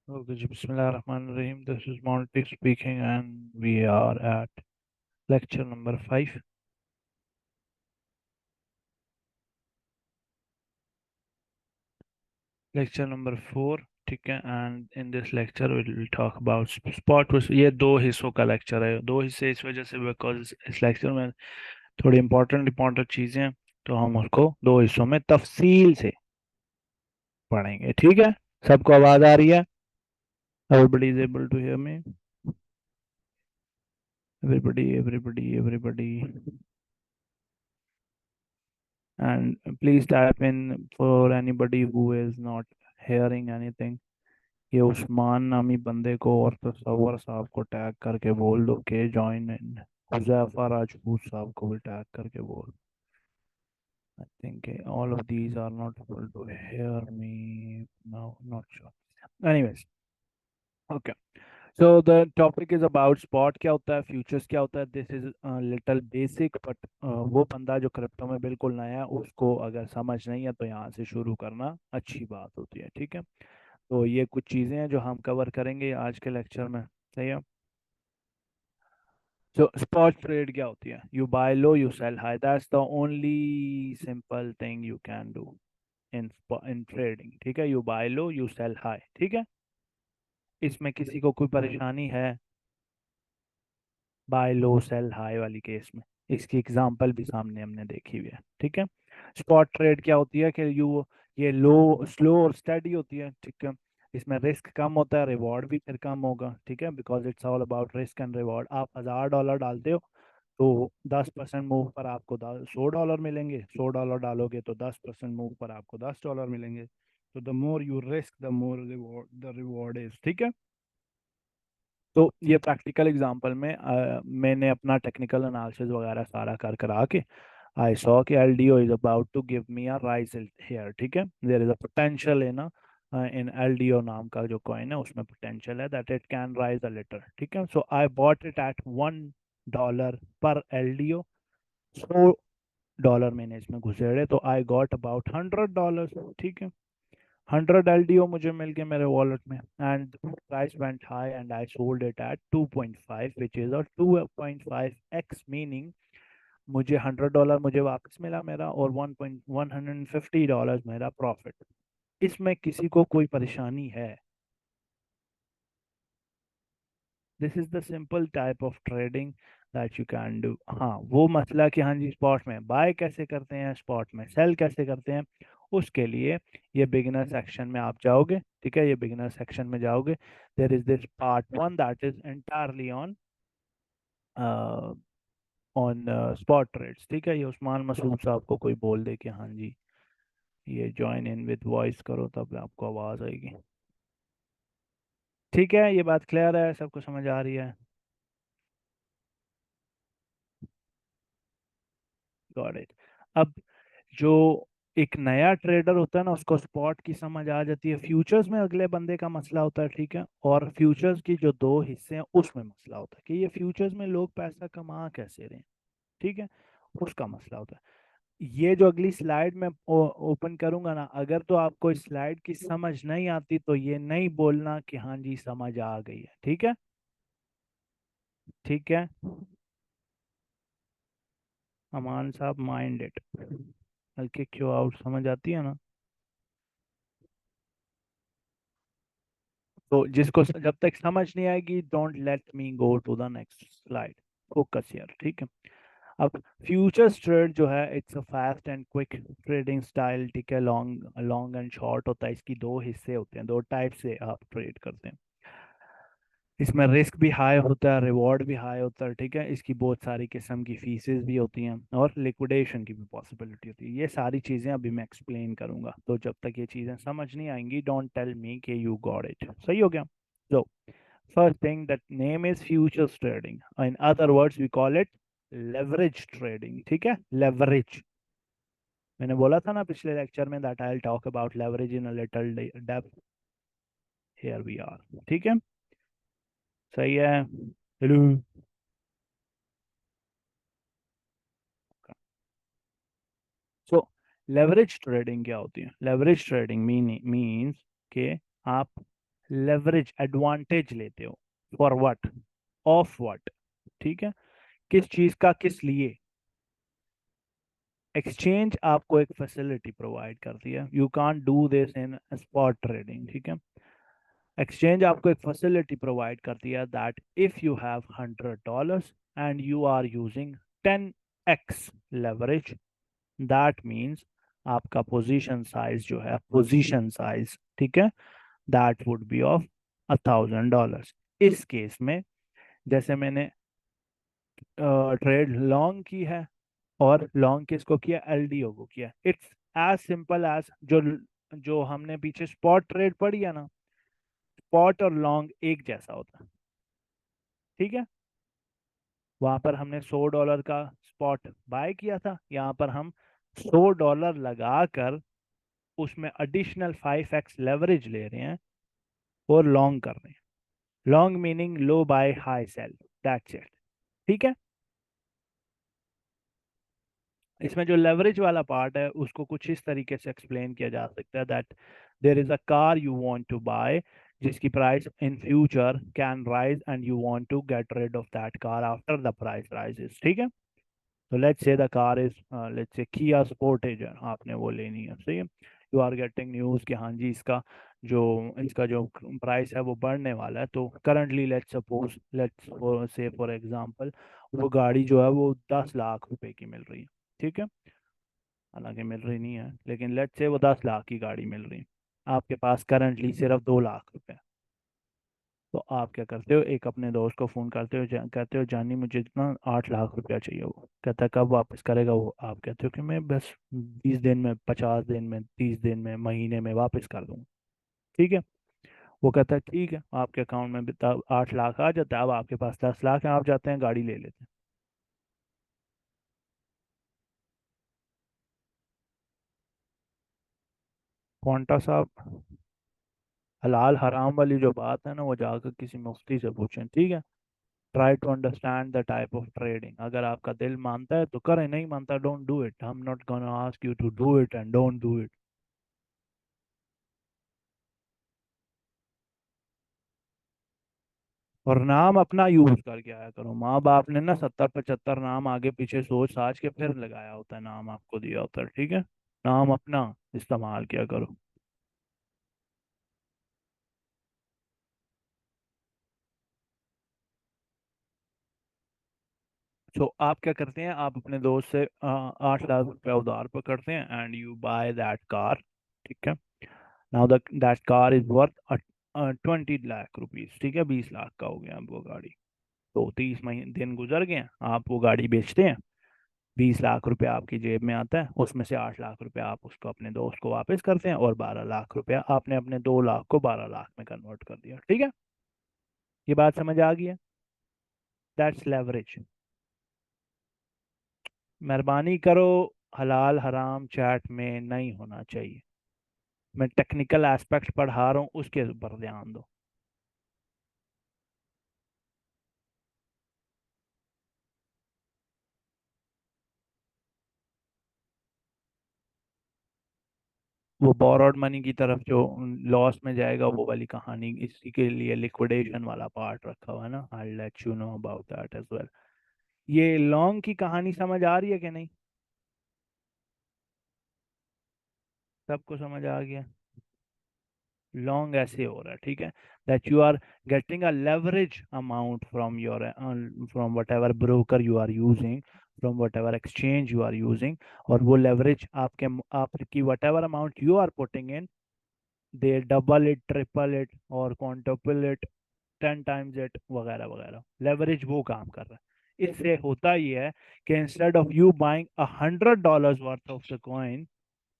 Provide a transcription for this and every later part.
Okay, ji, Bismillahirrahmanirrahim. This is Monty speaking, and we are at lecture number 5. Lecture number 4, ठीक है. And in this lecture we will talk about spot was ये दो हिस्सों का lecture है. दो हिस्से इस वजह से बिकॉज इस लेक्चर में थोड़ी इंपॉर्टेंट चीजें हैं, तो हम उसको दो हिस्सों में तफसील से पढ़ेंगे. ठीक है. सबको आवाज आ रही है? Everybody is able to hear me? Everybody. And please type in for anybody who is not hearing anything. ये उस्मान नामी बंदे को और तसव्वुर साहब को टैग करके बोल दो के जॉइन इन. हुज़ैफा राजपूत साहब को भी टैग करके बोल. I think all of these are not able to hear me now. Not sure. Anyways, okay. So the topic is about spot क्या होता है, फ्यूचर्स क्या होता है. This is little basic but वो बंदा जो क्रिप्टो में बिल्कुल नया है उसको अगर समझ नहीं है तो यहाँ से शुरू करना अच्छी बात होती है. ठीक है. तो ये कुछ चीज़ें हैं जो हम कवर करेंगे आज के लेक्चर में. सही है. So spot trade क्या होती है? You buy low, you sell high. That's the only simple thing you can do in trading. ठीक है. You buy low, you sell high. ठीक है. इसमें किसी को कोई परेशानी है बाय लो सेल हाई वाली केस में? इसकी एग्जांपल भी सामने हमने देखी हुई है. ठीक है. स्पॉट ट्रेड क्या होती है कि ये लो स्लो और स्टेडी होती है. ठीक है. इसमें रिस्क कम होता है, रिवॉर्ड भी फिर कम होगा. ठीक है. Because it's all about risk and reward. आप $1000 डालते हो तो 10% मूव पर आपको $100 मिलेंगे. $100 डालोगे तो 10% मूव पर आपको $10 मिलेंगे. तो the more you risk the more reward the reward is. ठीक है. तो ये प्रैक्टिकल एग्जांपल में मैंने अपना टेक्निकल एनालिसिस वगैरह सारा कर करा के आई सॉ कि LDO is about to give me a rise here. ठीक है. There is a potential in LDO नाम का जो कॉइन है उसमें पोटेंशियल है that it can rise a little. ठीक है. So I bought it at $1 पर एलडीओ. $100 मैंने इसमें घुसेड़े तो आई गॉट अबाउट $100. ठीक है. 100 LDO मुझे मिल गए मेरे वॉलेट में. And price went high and I sold it at 2.5 which is a 2.5x meaning मुझे $100 मुझे वापस मिला मेरा और $150 मेरा प्रॉफिट. इसमें किसी को कोई परेशानी है? This is the simple type of trading that you can do. हाँ वो मसला कि हाँ जी स्पॉट में बाय कैसे करते हैं, स्पॉट में सेल कैसे करते हैं, उसके लिए ये बिगिनर सेक्शन में आप जाओगे. ठीक है. ये बिगिनर सेक्शन में जाओगे. There is this part 1 that is entirely on spot trades. ठीक है. ये उस्मान मसूद साहब को कोई बोल दे कि हाँ जी ये ज्वाइन इन विद वॉइस करो तब आपको आवाज आएगी. ठीक है. ये बात क्लियर है, सबको समझ आ रही है? Got it. अब जो एक नया ट्रेडर होता है ना उसको स्पॉट की समझ आ जाती है. फ्यूचर्स में अगले बंदे का मसला होता है. ठीक है. और फ्यूचर्स की जो दो हिस्से हैं उसमें मसला होता है कि ये फ्यूचर्स में लोग पैसा कमा कैसे रहे हैं. ठीक है. उसका मसला होता है. ये जो अगली स्लाइड में ओपन करूंगा ना, अगर तो आपको इस स्लाइड की समझ नहीं आती तो ये नहीं बोलना कि हाँ जी समझ आ गई है. ठीक है. ठीक है. अमान साहब माइंड इट. हल्के क्यों आउट समझ आती है ना. तो जिसको जब तक समझ नहीं आएगी don't let me go to the next slide. Focus यार. ठीक है. अब फ्यूचर्स ट्रेड जो है it's a fast and quick trading style. ठीक है. लॉन्ग लॉन्ग एंड शॉर्ट होता है. इसकी दो हिस्से होते हैं, दो टाइप से आप ट्रेड करते हैं. इसमें रिस्क भी हाई होता है, रिवॉर्ड भी हाई होता है. ठीक है. इसकी बहुत सारी किस्म की फीसेस भी होती हैं और लिक्विडेशन की भी पॉसिबिलिटी होती है. ये सारी चीज़ें अभी मैं एक्सप्लेन करूंगा. तो जब तक ये चीज़ें समझ नहीं आएंगी डोंट टेल मी कि यू गॉट इट. सही हो गया. So first thing, that name is futures trading. In other words, we call it leverage trading. ठीक है. leverage. मैंने बोला था ना पिछले लेक्चर में that I'll talk about leverage in a little depth. Here we are. ठीक है. सही है. हेलो. सो लेवरेज ट्रेडिंग क्या होती है? लेवरेज ट्रेडिंग मीन्स कि आप लेवरेज एडवांटेज लेते हो, फॉर व्हाट, ऑफ व्हाट, ठीक है, किस चीज का, किस लिए। एक्सचेंज आपको एक फैसिलिटी प्रोवाइड करती है, you can't do this in spot trading, ठीक है। एक्सचेंज आपको एक फैसिलिटी प्रोवाइड करती है that if you have $100 and you are using 10x leverage, that means आपका पोजीशन साइज जो है, पोजीशन साइज, ठीक है, दैट वुड बी ऑफ $1,000। इस केस में जैसे मैंने ट्रेड लॉन्ग की है, और लॉन्ग किसको किया, एलडीओ को किया, इट्स एज सिंपल एज जो जो हमने पीछे स्पॉट ट्रेड पढ़ी है ना, स्पॉट और लॉन्ग एक जैसा होता है, ठीक है। वहां पर हमने $100 का स्पॉट बाय किया था, यहाँ पर हम $100 लगाकर उसमें एडिशनल 5x लेवरेज ले रहे हैं और लॉन्ग कर रहे हैं। Long meaning low buy high sell, that's it, ठीक है। इसमें जो लेवरेज वाला पार्ट है उसको कुछ इस तरीके से एक्सप्लेन किया जा सकता है that there is a car you want to buy, जिसकी price in future can rise and you want to get rid of that car after the price rises, ठीक है। तो let's say the car is, let's say किया Sportage है, आपने वो लेनी है, सही है। यू आर गेटिंग न्यूज़ कि हाँ जी जो इसका जो प्राइस है वो बढ़ने वाला है, तो currently let's suppose, let's say for example, वो गाड़ी जो है वो 10 लाख रुपए की मिल रही है, ठीक है। हालांकि मिल रही नहीं है, लेकिन लेट्स से वो 10 लाख की गाड़ी मिल रही है, आपके पास करंटली सिर्फ 2 लाख रुपए। तो आप क्या करते हो, एक अपने दोस्त को फोन करते हो, कहते हो जानी मुझे इतना 8 लाख रुपया चाहिए। वो कहता है कब वापस करेगा, वो आप कहते हो कि मैं बस 20 दिन में, 50 दिन में, 30 दिन में, महीने में वापस कर दूंगा, ठीक है। वो कहता है ठीक है, आपके अकाउंट में भी तब 8 लाख आ जाता है, अब आपके पास 10 लाख है, आप जाते हैं गाड़ी ले लेते हैं। कौंटा साहब, हलाल हराम वाली जो बात है ना, वो जाकर किसी मुफ्ती से पूछें, ठीक है। Try to understand the type of trading, अगर आपका दिल मानता है तो करें, नहीं मानता don't do it, I am not gonna ask you to do it and don't do it. और नाम अपना यूज करके आया करो, माँ बाप ने ना 70 75 नाम आगे पीछे सोच साच के फिर लगाया होता है, नाम आपको दिया होता है, ठीक है। नाम अपना इस्तेमाल किया करो। सो आप क्या करते हैं, आप अपने दोस्त से 8 लाख रुपया उधार पर करते हैं and you by that car, ठीक है। Now that car is worth 20 lakh rupees, ठीक है, 20 लाख का हो गया अब वो गाड़ी। तो 30 महीने दिन गुजर गए हैं, आप वो गाड़ी बेचते हैं, 20 लाख रुपया आपकी जेब में आता है, उसमें से 8 लाख रुपया आप उसको अपने दोस्त को वापस करते हैं, और 12 लाख रुपया आपने अपने 2 लाख को 12 लाख में कन्वर्ट कर दिया, ठीक है। ये बात समझ आ गई है, दैट्स लेवरेज। मेहरबानी करो, हलाल हराम चैट में नहीं होना चाहिए, मैं टेक्निकल एस्पेक्ट पढ़ा रहा हूँ, उसके ऊपर ध्यान दो। वो बोरोड मनी की तरफ जो लॉस में जाएगा, वो वाली कहानी, इसी के लिए लिक्विडेशन वाला पार्ट रखा हुआ है ना, I let you know about that as well. ये लॉन्ग की कहानी समझ आ रही है कि नहीं, सबको समझ आ गया। लॉन्ग ऐसे हो रहा है, ठीक है, that you are getting a leverage amount from your, from whatever broker you are using, from whatever exchange you are using, और वो लेवरेज आपकी whatever amount you are putting in, they double it, triple it और quintuple it, 10 times it, वगैरह वगैरह। Leverage वो काम कर रहा है, इससे होता ही है कि instead of you buying $100 worth of the coin,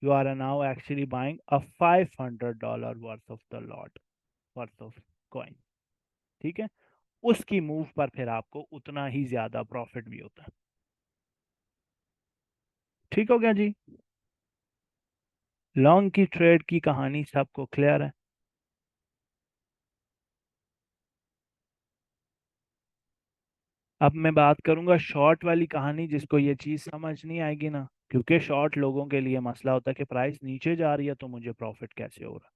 you are now actually buying a $500 worth of the lot, worth of coin, ठीक है। उसकी मूव पर फिर आपको उतना ही ज्यादा प्रॉफिट भी होता है, ठीक हो गया जी। लॉन्ग की ट्रेड की कहानी सबको क्लियर है। अब मैं बात करूंगा शॉर्ट वाली कहानी, जिसको ये चीज समझ नहीं आएगी ना, क्योंकि शॉर्ट लोगों के लिए मसला होता है कि प्राइस नीचे जा रही है तो मुझे प्रॉफिट कैसे हो रहा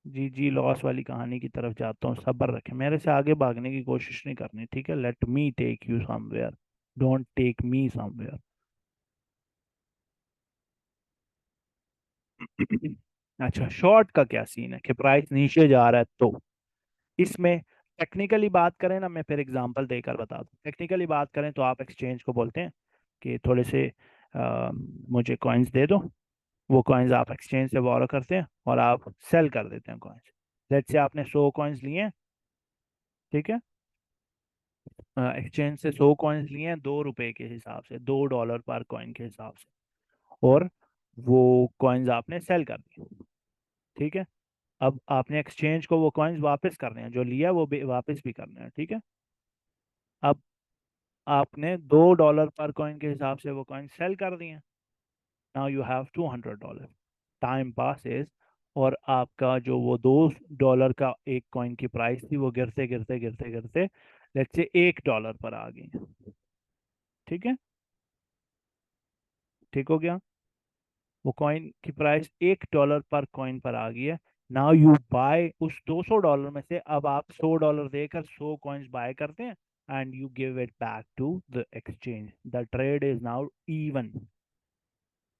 जी जी लॉस वाली कहानी की तरफ जाता हूँ, सब्र रखें, मेरे से आगे भागने की कोशिश नहीं करनी, ठीक है। Let me take you somewhere, don't take me somewhere. अच्छा, शॉर्ट का क्या सीन है कि प्राइस नीचे जा रहा है तो इसमें टेक्निकली बात करें ना, मैं फिर एग्जांपल देकर बता दूं। टेक्निकली बात करें तो आप एक्सचेंज को बोलते हैं कि थोड़े से मुझे कॉइन्स दे दो। वो कॉइन्स आप एक्सचेंज से बोरो करते हैं और आप सेल कर देते हैं कॉइन्स। लेट्स से आपने 100 कॉइन्स लिए हैं, ठीक है। एक्सचेंज से 100 कॉइन्स लिए हैं 2 रुपए के हिसाब से, $2 पर कॉइन के हिसाब से, और वो कॉइन्स आपने सेल कर दिए, ठीक है। अब आपने एक्सचेंज को वो कॉइन्स वापस करने हैं, जो लिया वो भी वापस भी करने हैं, ठीक है। अब आपने $2 पर कॉइन के हिसाब से वो कॉइन सेल कर दिए। Now you have $200। Time passes और आपका जो वो $2 का एक कॉइन की प्राइस थी वो गिरते गिरते गिरते गिरते लेट्स से $1 पर आ गई, ठीक है। ठीक हो गया, वो कॉइन की प्राइस $1 पर कॉइन पर आ गई है। नाउ यू बाय उस $200 में से, अब आप $100 देकर 100 कॉइन्स बाय करते हैं and you give it back to the exchange. The trade is now even,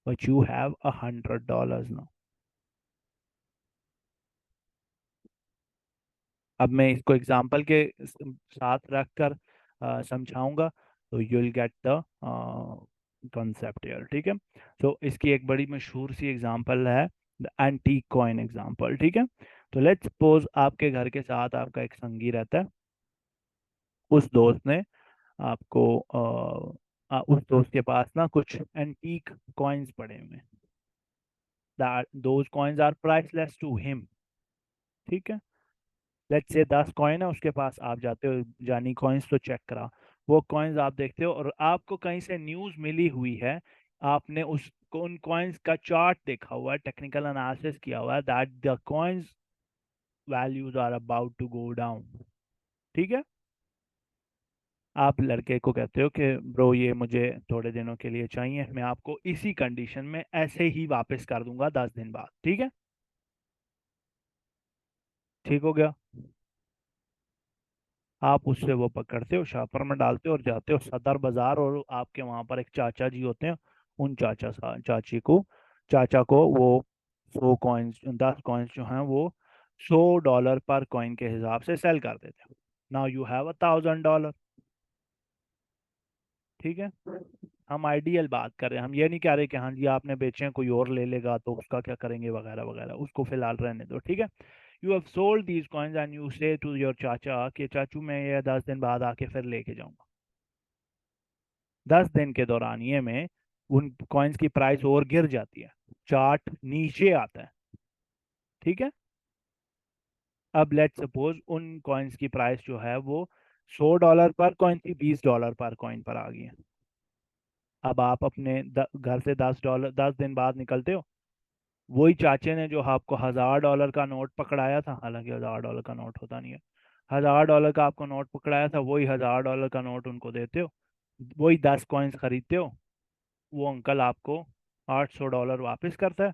but you have $100 now. अब मैं इसको एग्जांपल के साथ रखकर समझाऊंगा तो you will get the concept यार, ठीक है। तो इसकी एक बड़ी मशहूर सी एग्जांपल है द एंटीक कॉइन एग्जांपल, ठीक है। तो लेट्स सपोज आपके घर के साथ आपका एक संगी रहता है। उस दोस्त ने आपको उस दोस्त के पास ना कुछ एंटीक कॉइन्स पड़े हुए हैं, that those coins are priceless to him, ठीक है। लेट्स से 10 कॉइन है उसके पास, आप जाते हो जानी कॉइन्स तो चेक करा, वो कॉइन्स आप देखते हो और आपको कहीं से न्यूज़ मिली हुई है, आपने उस उन कॉइन्स का चार्ट देखा हुआ है, टेक्निकल एनालिसिस किया हुआ है that the coins values are about to go down, ठीक है। आप लड़के को कहते हो कि ब्रो ये मुझे थोड़े दिनों के लिए चाहिए, मैं आपको इसी कंडीशन में ऐसे ही वापस कर दूंगा 10 दिन बाद, ठीक है। ठीक हो गया, आप उससे वो पकड़ते हो, शॉपर में डालते हो और जाते हो सदर बाजार, और आपके वहां पर एक चाचा जी होते हैं, उन चाचा को वो 100 कॉइन्स 10 कॉइन्स जो हैं वो $100 पर कॉइन के हिसाब से सेल कर देते हो। नाउ यू हैव $1,000, ठीक है। हम आइडियल बात कर रहे हैं, हम ये नहीं कह रहे कि हाँ जी आपने बेचे हैं कोई और ले लेगा तो उसका क्या करेंगे वगैरह वगैरह, उसको फिलहाल रहने दो, ठीक है। You have sold these coins and you से टू योर चाचा कि चाचू मैं ये 10 दिन बाद आके फिर लेके जाऊंगा। 10 दिन के दौरान ये में उन कॉइन्स की प्राइस और गिर जाती है, चार्ट नीचे आता है, ठीक है। अब लेट सपोज उन कॉइन्स की प्राइस जो है वो $100 पर कॉइन थी, $20 पर कॉइन पर आ गई है। अब आप अपने घर से $10 10 दिन बाद निकलते हो, वही चाचे ने जो आपको $1,000 का नोट पकड़ाया था, हालांकि $1,000 का नोट होता नहीं है, $1,000 का आपको नोट पकड़ाया था, वही $1,000 का नोट उनको देते हो, वही 10 कॉइन्स खरीदते हो, वो अंकल आपको $800 वापस करता है।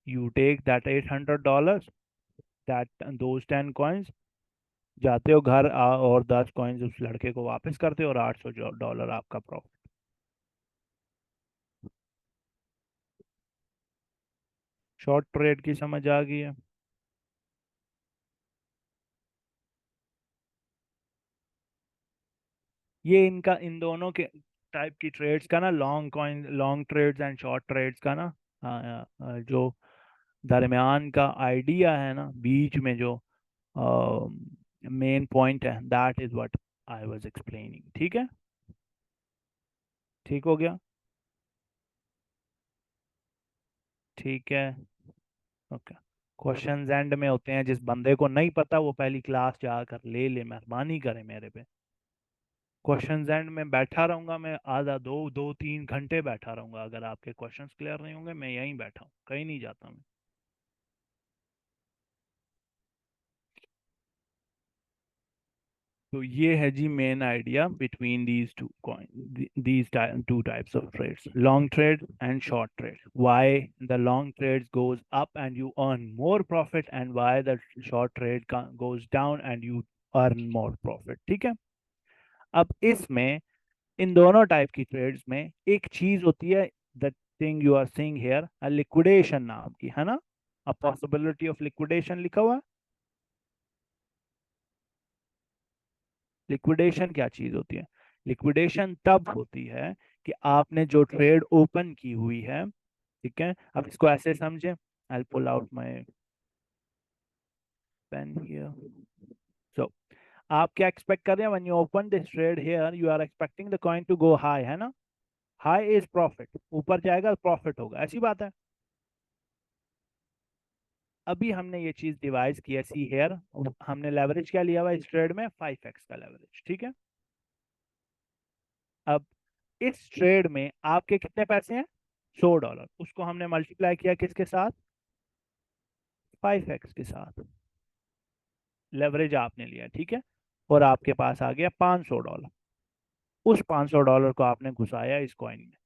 You take that $800, that those 10 coins, जाते हो घर और 10 कॉइन्स उस लड़के को वापस करते हो और $800 आपका प्रॉफिट। शॉर्ट ट्रेड की समझ आ गई है। ये इनका इन दोनों के टाइप की ट्रेड्स का ना, long trades and short trades का ना, जो दरमियान का आइडिया है ना, बीच में जो मेन पॉइंट है, that is what I was explaining, ठीक है। ठीक हो गया, ठीक है, ओके। क्वेश्चंस एंड में होते हैं, जिस बंदे को नहीं पता वो पहली क्लास जाकर ले ले, मेहरबानी करे मेरे पे। क्वेश्चंस एंड में बैठा रहूंगा मैं, आधा दो दो 3 घंटे बैठा रहूंगा, अगर आपके क्वेश्चंस क्लियर नहीं होंगे मैं यहीं बैठा हूँ, कहीं नहीं जाता मैं। तो ये है जी main idea between these two coin, these two types of trades, long trade and short trade. Why the long trade goes up and you earn more profit, and why the short trade goes down and you earn more profit. ठीक है. अब इसमें इन दोनों type की trades में एक चीज होती है, the thing you are seeing here, liquidation नाम की, है ना. अ पॉसिबिलिटी ऑफ लिक्विडेशन लिखा हुआ है. लिक्विडेशन क्या चीज होती है? लिक्विडेशन तब होती है कि आपने जो ट्रेड ओपन की हुई है, ठीक है, अब इसको ऐसे समझे. I pull out my pen here. So आप क्या एक्सपेक्ट कर रहे हैं? When you open this trade here, you are expecting the coin to go high, है ना. हाई इज प्रॉफिट, ऊपर जाएगा प्रॉफिट होगा, ऐसी बात है. अभी हमने ये चीज डिवाइस की है, सी हेयर. हमने लेवरेज क्या लिया हुआ है इस ट्रेड में? 5x का लेवरेज. ठीक है. अब इस ट्रेड में आपके कितने पैसे हैं? $100. उसको हमने मल्टीप्लाई किया किसके साथ? 5x के साथ. लेवरेज आपने लिया, ठीक है. और आपके पास आ गया $500. उस $500 को आपने घुसाया इस कॉइन में.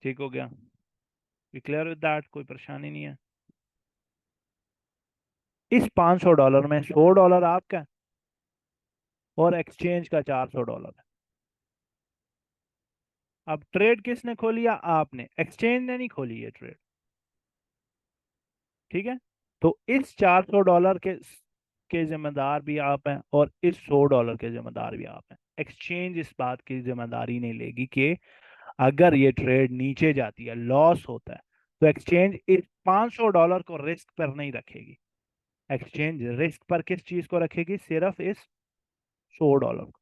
ठीक हो गया? Clear with that? कोई परेशानी नहीं है. इस $500 में $100 आपका है, और एक्सचेंज का $400 है. अब ट्रेड किसने खोली है? आपने. एक्सचेंज ने नहीं खोली है ट्रेड. ठीक है. तो इस $400 के जिम्मेदार भी आप हैं, और इस $100 के जिम्मेदार भी आप हैं. एक्सचेंज इस बात की जिम्मेदारी नहीं लेगी कि अगर ये ट्रेड नीचे जाती है, लॉस होता है, तो एक्सचेंज इस $500 को रिस्क पर नहीं रखेगी. एक्सचेंज रिस्क पर किस चीज को रखेगी? सिर्फ इस $100 को.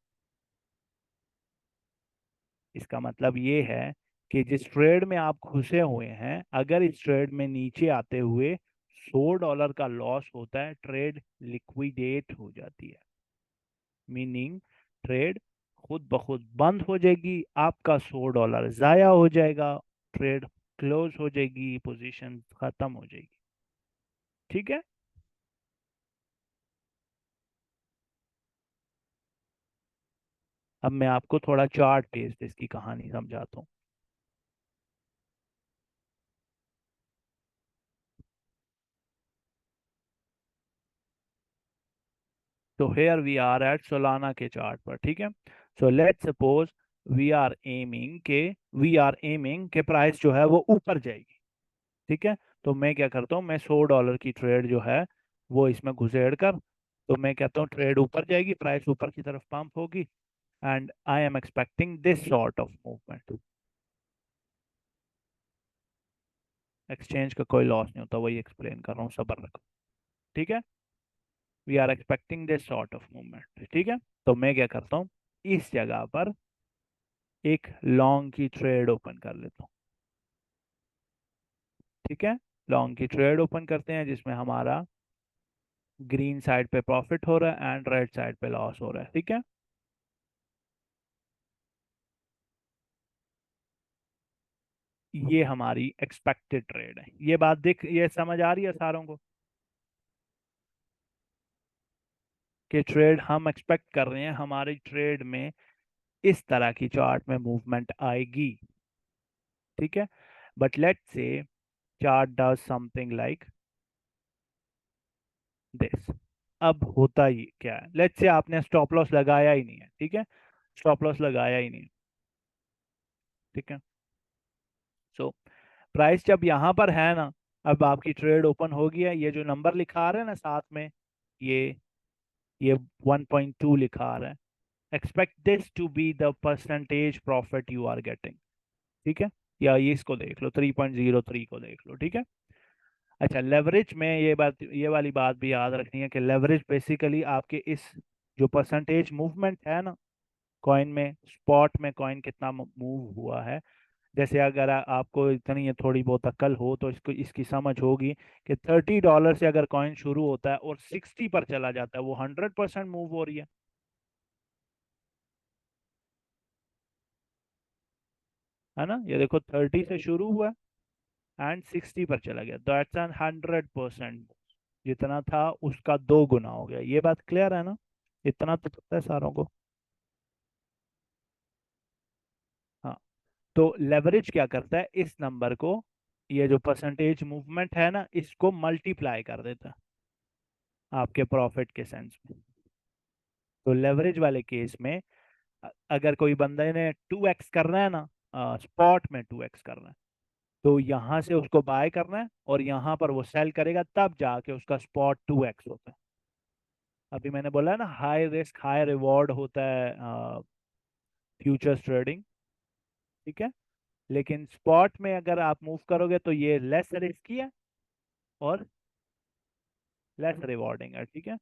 इसका मतलब ये है कि जिस ट्रेड में आप घुसे हुए हैं, अगर इस ट्रेड में नीचे आते हुए $100 का लॉस होता है, ट्रेड लिक्विडेट हो जाती है. मीनिंग ट्रेड खुद ब खुद बंद हो जाएगी, आपका $100 जाया हो जाएगा, ट्रेड क्लोज हो जाएगी, पोजीशन खत्म हो जाएगी. ठीक है. अब मैं आपको थोड़ा चार्ट बेस्ड इसकी कहानी समझाता हूँ. तो here we are at Solana के चार्ट पर. ठीक है. So let's suppose we are aiming के प्राइस जो है वो ऊपर जाएगी. ठीक है. तो मैं क्या करता हूँ, मैं $100 की ट्रेड जो है वो इसमें घुसेड़ कर, तो मैं कहता हूँ ट्रेड ऊपर जाएगी, प्राइस ऊपर की तरफ पंप होगी, and I am expecting this sort of movement. Exchange का कोई लॉस नहीं होता, वही एक्सप्लेन कर रहा हूँ, सब्र रखो. ठीक है. We are expecting this sort of movement. ठीक है. तो मैं क्या करता हूँ, इस जगह पर एक लॉन्ग की ट्रेड ओपन कर लेता हूँ. ठीक है. लॉन्ग की ट्रेड ओपन करते हैं जिसमें हमारा ग्रीन साइड पे प्रॉफिट हो रहा है एंड रेड साइड पे लॉस हो रहा है. ठीक है. ये हमारी एक्सपेक्टेड ट्रेड है. ये बात दिख, ये समझ आ रही है सारों को कि ट्रेड हम एक्सपेक्ट कर रहे हैं हमारी ट्रेड में इस तरह की चार्ट में मूवमेंट आएगी. ठीक है. But let's say chart does something like this. अब होता ही क्या है, लेट्स से आपने स्टॉप लॉस लगाया ही नहीं है. ठीक है. स्टॉप लॉस लगाया ही नहीं. ठीक है. सो प्राइस जब यहाँ पर है ना, अब आपकी ट्रेड ओपन हो गई है, ये जो नंबर लिखा आ रहा है ना साथ में, ये ये 1.2 लिखा आ रहा है. Expect this to be the percentage profit you are getting. ठीक है. या ये इसको देख लो, 3.03 को देख लो. ठीक है. अच्छा, लेवरेज में ये वाली बात भी याद रखनी है कि लेवरेज बेसिकली आपके इस जो परसेंटेज मूवमेंट है ना कॉइन में, स्पॉट में कॉइन कितना मूव हुआ है. जैसे अगर आपको इतनी ये थोड़ी बहुत अकल हो तो इसको इसकी समझ होगी कि $30 से अगर कॉइन शुरू होता है और 60 पर चला जाता है, वो 100% मूव हो रही है ना. ये देखो 30 से शुरू हुआ एंड 60 पर चला गया, दैट्स एन 100%. जितना था उसका 2 गुना हो गया। ये बात क्लियर है ना? इतना तो पता है सारों को। हाँ। तो लेवरेज क्या करता है, इस नंबर को, ये जो परसेंटेज मूवमेंट है ना, इसको मल्टीप्लाई कर देता है आपके प्रॉफिट के सेंस में। तो लेवरेज वाले केस में अगर कोई बंदे ने 2x करना है ना, स्पॉट में 2x करना है, तो यहाँ से उसको बाय करना है और यहाँ पर वो सेल करेगा, तब जाके उसका स्पॉट 2x होता है। अभी मैंने बोला है ना, हाई रिस्क हाई रिवॉर्ड होता है फ्यूचर्स ट्रेडिंग। ठीक है। लेकिन स्पॉट में अगर आप मूव करोगे तो ये लेस रिस्की है और लेस रिवॉर्डिंग है। ठीक है।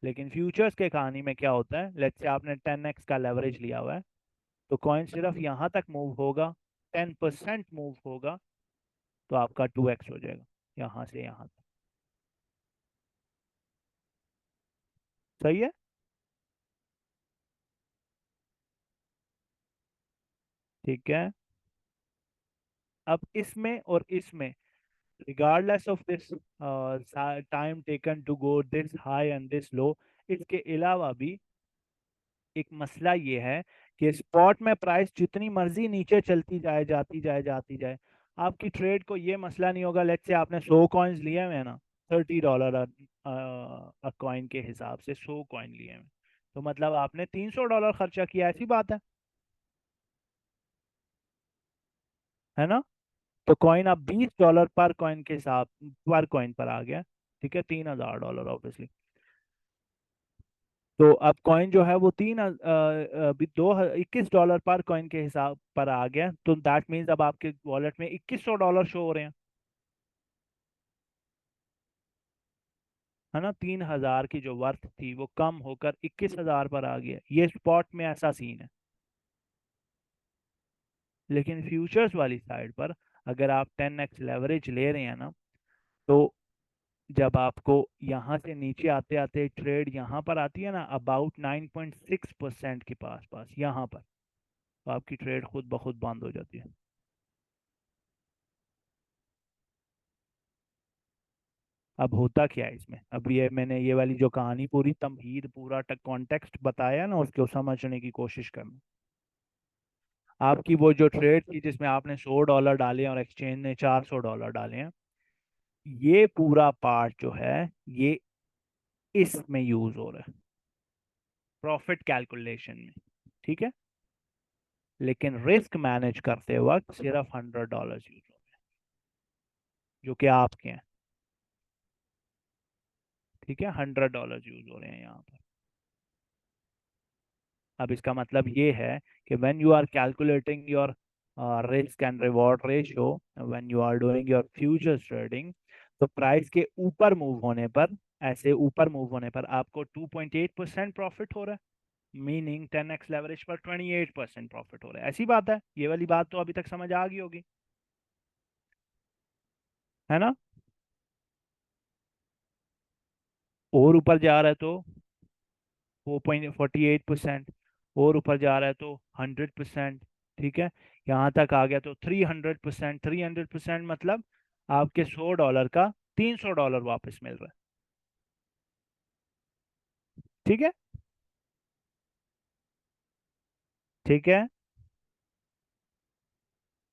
लेकिन फ्यूचर्स के कहानी में क्या होता है, लेट्स से आपने 10x का लेवरेज लिया हुआ है, तो कॉइन सिर्फ यहाँ तक मूव होगा, 10% मूव होगा, तो आपका 2x हो जाएगा यहाँ से यहाँ तक। सही है। ठीक है। अब इसमें और इसमें, regardless of this time taken to go this high and this low, इसके अलावा भी एक मसला ये है कि स्पॉट में प्राइस जितनी मर्जी नीचे चलती जाए, जाती जाए, आपकी ट्रेड को ये मसला नहीं होगा। लेट्स से आपने 100 कॉइन्स लिए हुए हैं ना, $30 कॉइन के हिसाब से 100 कॉइन लिए हुए, तो मतलब आपने $300 खर्चा किया, ऐसी बात है ना? तो कॉइन अब $20 पर कॉइन के हिसाब, पर कॉइन पर आ गया। ठीक है, $3000 ऑब्वियसली। तो अब कॉइन जो है वो अभी 21 डॉलर पर कॉइन के हिसाब पर आ गया, तो दैट मीन्स अब आपके वॉलेट में $2100 शो हो रहे हैं, है ना? 3000 की जो वर्थ थी वो कम होकर 21,000 पर आ गया। ये स्पॉट में ऐसा सीन है। लेकिन फ्यूचर्स वाली साइड पर अगर आप 10x लेवरेज ले रहे हैं ना, तो जब आपको यहाँ से नीचे आते आते ट्रेड यहाँ पर आती है ना, अबाउट 9.6% के पास पास यहाँ पर, तो आपकी ट्रेड खुद ब खुद बंद हो जाती है। अब होता क्या है इसमें, अब ये मैंने ये वाली जो कहानी पूरी तमहीद पूरा कॉन्टेक्स्ट बताया ना, उसको समझने की कोशिश करना। आपकी वो जो ट्रेड थी जिसमें आपने $100 डाले और एक्सचेंज ने $400 डाले हैं, ये पूरा पार्ट जो है ये इसमें यूज हो रहा है प्रॉफिट कैलकुलेशन में। ठीक है। लेकिन रिस्क मैनेज करते वक्त सिर्फ $100 यूज हो रहे हैं, जो कि आपके हैं। ठीक है, $100 यूज हो रहे हैं यहाँ पर। अब इसका मतलब ये है कि when you are calculating your risk and reward ratio, when you are doing your futures trading, तो प्राइस के ऊपर मूव होने पर, ऐसे ऊपर मूव होने पर आपको 2.8% प्रॉफिट हो रहा है, मीनिंग 10x लेवरेज पर 28% प्रॉफिट हो रहा है। ऐसी बात है, ये वाली बात तो अभी तक समझ आ गई होगी, है ना? और ऊपर जा रहा है तो 4.48%, और ऊपर जा रहा है तो 100%। ठीक है। यहाँ तक आ गया तो 300%। 300% मतलब आपके $100 का $300 वापस मिल रहा है। ठीक है। ठीक है।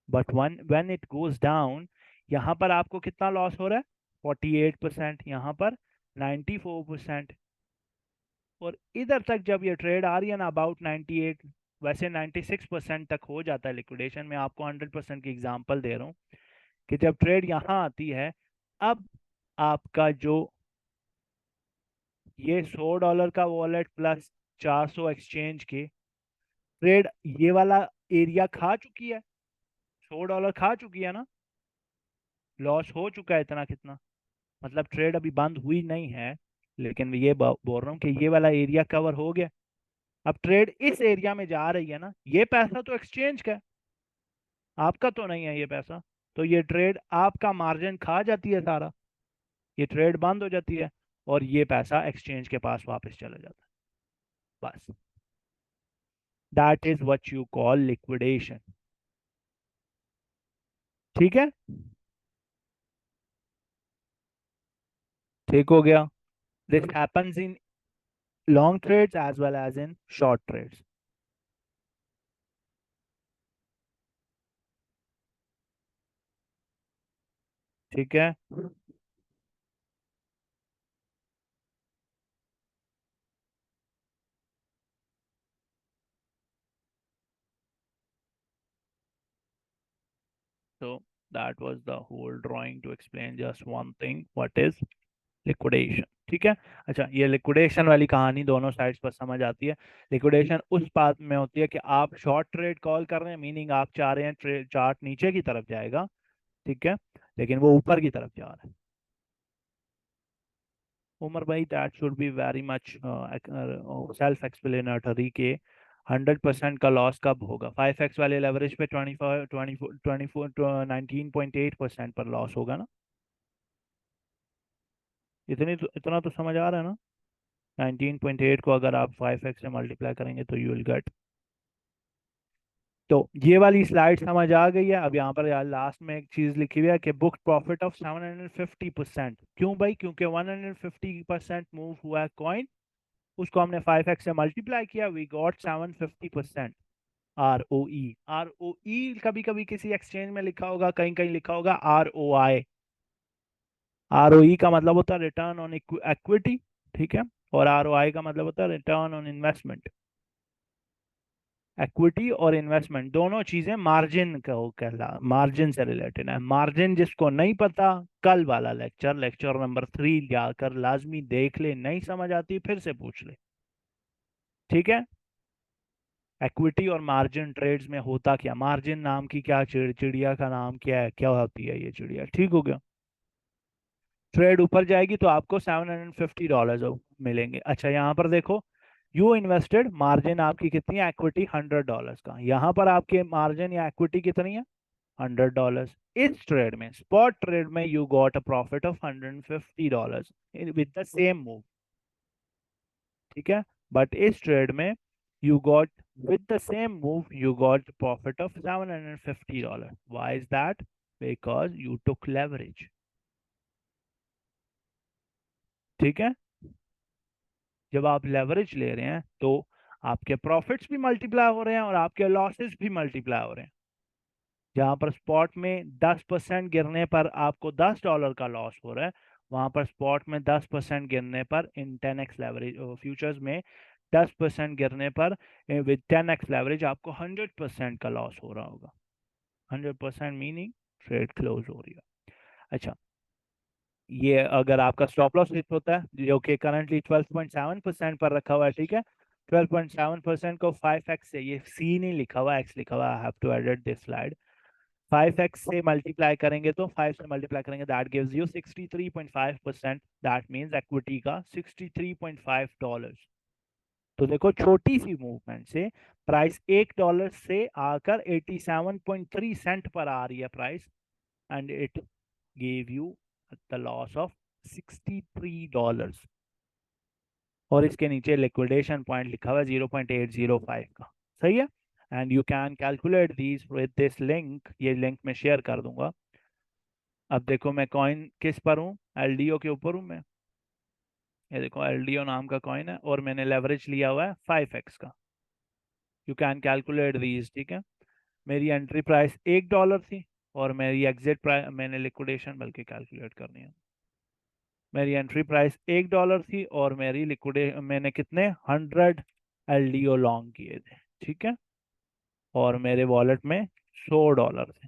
But one when it goes down, यहाँ पर आपको कितना लॉस हो रहा है? 48%, यहाँ पर 94%। और इधर तक जब ये ट्रेड आ रही है ना, अबाउट 98, वैसे 96% तक हो जाता है लिक्विडेशन में, आपको 100% की एग्जांपल दे रहा हूँ कि जब ट्रेड यहाँ आती है, अब आपका जो ये $100 का वॉलेट प्लस 400 एक्सचेंज के ट्रेड, ये वाला एरिया खा चुकी है, $100 खा चुकी है ना, लॉस हो चुका है इतना कितना, मतलब ट्रेड अभी बंद हुई नहीं है, लेकिन ये बोल रहा हूँ कि ये वाला एरिया कवर हो गया। अब ट्रेड इस एरिया में जा रही है ना, ये पैसा तो एक्सचेंज का है, आपका तो नहीं है ये पैसा। तो ये ट्रेड आपका मार्जिन खा जाती है सारा, ये ट्रेड बंद हो जाती है, और ये पैसा एक्सचेंज के पास वापस चला जाता है, बस। That is what you call liquidation. ठीक है। ठीक हो गया. This happens in long trades as well as in short trades. ठीक है. So that was the whole drawing to explain just one thing, what is liquidation. ठीक है. अच्छा, ये लिक्विडेशन वाली कहानी दोनों साइड्स पर समझ आती है. लिक्विडेशन उस बात में होती है कि आप शॉर्ट ट्रेड कॉल कर रहे हैं, मीनिंग आप चाह रहे हैं ट्रेड चार्ट नीचे की तरफ जाएगा. ठीक है. लेकिन वो ऊपर की तरफ जा रहा है. उमर भाई, that should be very much self explanatory के 100% का लॉस कब होगा. 5x वाले लेवरेज पे 19.8% पर लॉस होगा ना. इतना तो समझ आ रहा है ना. 19.8 को अगर आप 5x से मल्टीप्लाई करेंगे तो यू विल गेट. तो ये वाली स्लाइड समझ आ गई है. अब यहाँ पर यार लास्ट में एक चीज लिखी हुई है कि बुक प्रॉफिट ऑफ 750%. क्यों भाई? क्योंकि 150% मूव हुआ है कॉइन, उसको हमने 5x से मल्टीप्लाई किया, वी गॉट 750%. आर ओ ई कभी कभी किसी एक्सचेंज में लिखा होगा, कहीं कहीं लिखा होगा ROI. ROE का मतलब होता है रिटर्न ऑन इक्विटी. ठीक है. और ROI का मतलब होता है रिटर्न ऑन इन्वेस्टमेंट. इक्विटी और इन्वेस्टमेंट दोनों चीजें मार्जिन का हो, कहला मार्जिन से रिलेटेड है. मार्जिन जिसको नहीं पता, कल वाला लेक्चर नंबर 3 जाकर लाजमी देख ले. नहीं समझ आती फिर से पूछ ले. ठीक है. इक्विटी और मार्जिन ट्रेड्स में होता क्या, मार्जिन नाम की क्या चिड़िया का नाम क्या है, क्या होती है ये चिड़िया. ठीक हो गया. ट्रेड ऊपर जाएगी तो आपको $750 मिलेंगे. अच्छा, यहाँ पर देखो, यू इन्वेस्टेड, मार्जिन आपकी कितनी है, इक्विटी $100 का. यहाँ पर आपके मार्जिन या इक्विटी कितनी है, $100. इस ट्रेड में, स्पॉट ट्रेड में, you got a profit of $150 with the same move. ठीक है. बट इस ट्रेड में you got, with the same move, you got profit of $750. Why is that? Because you took leverage. ठीक है. जब आप लेवरेज ले रहे हैं तो आपके प्रॉफिट्स भी मल्टीप्लाई हो रहे हैं और आपके लॉसेस भी मल्टीप्लाई हो रहे हैं. जहां पर स्पॉट में 10% गिरने पर आपको $10 का लॉस हो रहा है, वहां पर स्पॉट में 10% गिरने पर इन 10x लेवरेज, फ्यूचर्स में 10% गिरने पर विद 10x लेवरेज आपको 100% का लॉस हो रहा होगा. 100% मीनिंग ट्रेड क्लोज हो रही है. अच्छा, ये अगर आपका स्टॉप लॉस हिट होता है जो कि करंटली 12.7% पर रखा हुआ है. ठीक है. 12.7% को 5x से, ये सी नहीं लिखा हुआ, एक्स लिखा हुआ, I have to edit this slide. 5x से मल्टीप्लाई करेंगे तो 5 से मल्टीप्लाई करेंगे, that gives you 63.5%. That means equity का $63.5. तो देखो, छोटी सी मूवमेंट से प्राइस $1 से आकर 87.3 सेंट पर आ रही है price, and it gave you the loss of $63. और इसके नीचे लिक्विडेशन पॉइंट लिखा हुआ है 0.805 का. सही है. And you can calculate these with this link, ये लिंक मैं शेयर कर दूंगा. अब देखो, मैं कॉइन किस पर हूँ, LDO के ऊपर हूँ मैं. ये देखो, LDO नाम का कॉइन है और मैंने लेवरेज लिया हुआ है 5x का. You can calculate these. ठीक है. मेरी एंट्री प्राइस $1 थी और मेरी एग्जिट प्राइस, मैंने लिक्विडेशन बल्कि कैलकुलेट करनी है. मेरी एंट्री प्राइस $1 थी और मेरी लिक्विडे मैंने कितने 100 LDO लॉन्ग किए थे. ठीक है. और मेरे वॉलेट में $100 थे,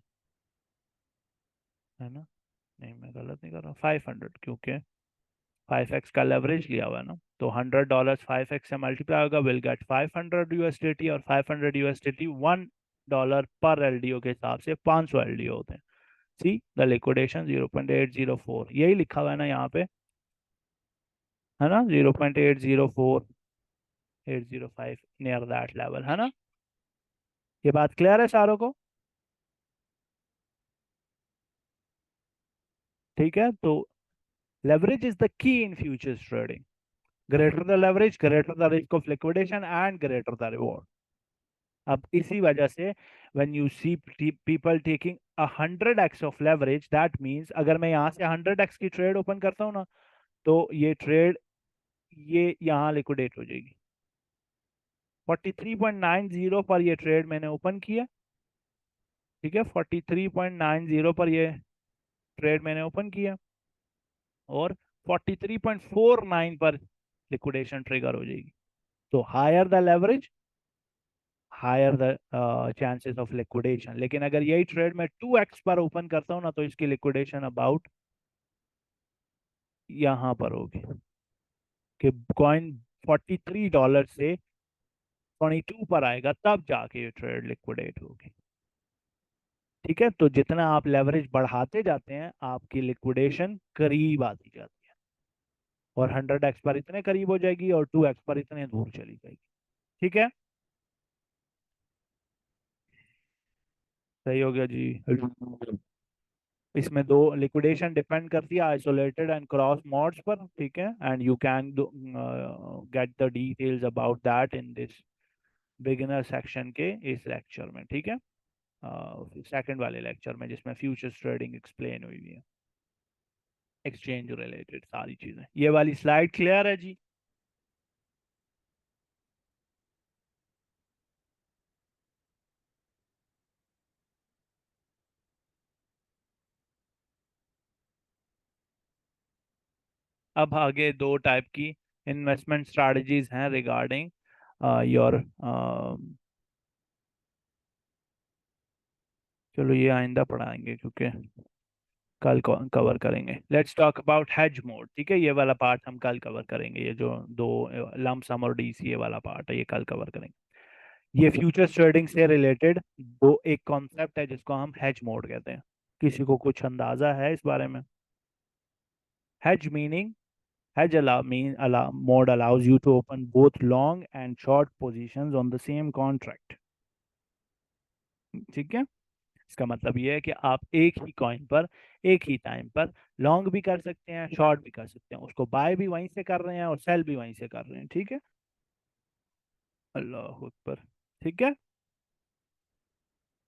है ना. नहीं, मैं गलत नहीं कर रहा, 500, क्योंकि 5x का लेवरेज लिया हुआ है ना. तो $100 5x से मल्टीप्लाई होगा, विल गेट 500 USDT. और 500 USDT $1 पर LDO के हिसाब से 500 LDO होते हैं. सी द लिक्विडेशन 0.804, यही लिखा हुआ है ना यहाँ पे, है ना. 0.804805 नियर दैट लेवल, है ना. ये बात क्लियर है सारों को. ठीक है. तो leverage is the key in futures trading. Greater the leverage, greater the risk of liquidation and greater the reward. अब इसी वजह से when you see people taking 100x of leverage, that means अगर मैं यहाँ से 100x की ट्रेड ओपन करता हूँ ना, तो ये ट्रेड ये यहाँ लिक्विडेट हो जाएगी। 43.90 पर ये ट्रेड मैंने ओपन किया, ठीक है, 43.90 पर ये ट्रेड मैंने ओपन किया और 43.49 पर लिक्विडेशन ट्रिगर हो जाएगी। तो higher the leverage higher the chances of liquidation. लेकिन अगर यही ट्रेड मैं 2x पर ओपन करता हूँ ना, तो इसकी लिक्विडेशन अबाउट यहाँ पर होगी कि कॉइन $43 से 22 पर आएगा, तब जाके ये ट्रेड लिक्विडेट होगी। ठीक है, तो जितना आप लेवरेज बढ़ाते जाते हैं आपकी लिक्विडेशन करीब आती जाती है, और 100x पर इतने करीब हो जाएगी और 2x पर इतने दूर चली जाएगी। ठीक है, सही हो गया जी। इसमें दो लिक्विडेशन डिपेंड करती है आइसोलेटेड एंड क्रॉस मोड्स पर, ठीक है, and you can get the details about that in this beginner section के इस लेक्चर में। ठीक है, सेकंड वाले लेक्चर में जिसमें फ्यूचर्स ट्रेडिंग एक्सप्लेन हुई है, एक्सचेंज रिलेटेड सारी चीजें। ये वाली स्लाइड क्लियर है जी? अब आगे दो टाइप की इन्वेस्टमेंट स्ट्रैटेजीज हैं रिगार्डिंग योर, चलो ये आइंदा पढ़ाएंगे क्योंकि कल कवर करेंगे। Let's talk about hedge mode. ठीक है, ये वाला पार्ट हम कल कवर करेंगे। ये जो दो लंप सम और डीसीए वाला पार्ट है ये कल कवर करेंगे। ये फ्यूचर्स ट्रेडिंग से रिलेटेड दो एक कॉन्सेप्ट है जिसको हम हेज मोड कहते हैं। किसी को कुछ अंदाजा है इस बारे में? Hedge meaning, hedge mode allows you to open both long and short positions on the same contract। ठीक है, इसका मतलब ये है कि आप एक ही कॉइन पर एक ही टाइम पर लॉन्ग भी कर सकते हैं, शॉर्ट भी कर सकते हैं, उसको बाय भी वहीं से कर रहे हैं और सेल भी वहीं से कर रहे हैं। ठीक है, अल्लाह अकबर। ठीक है,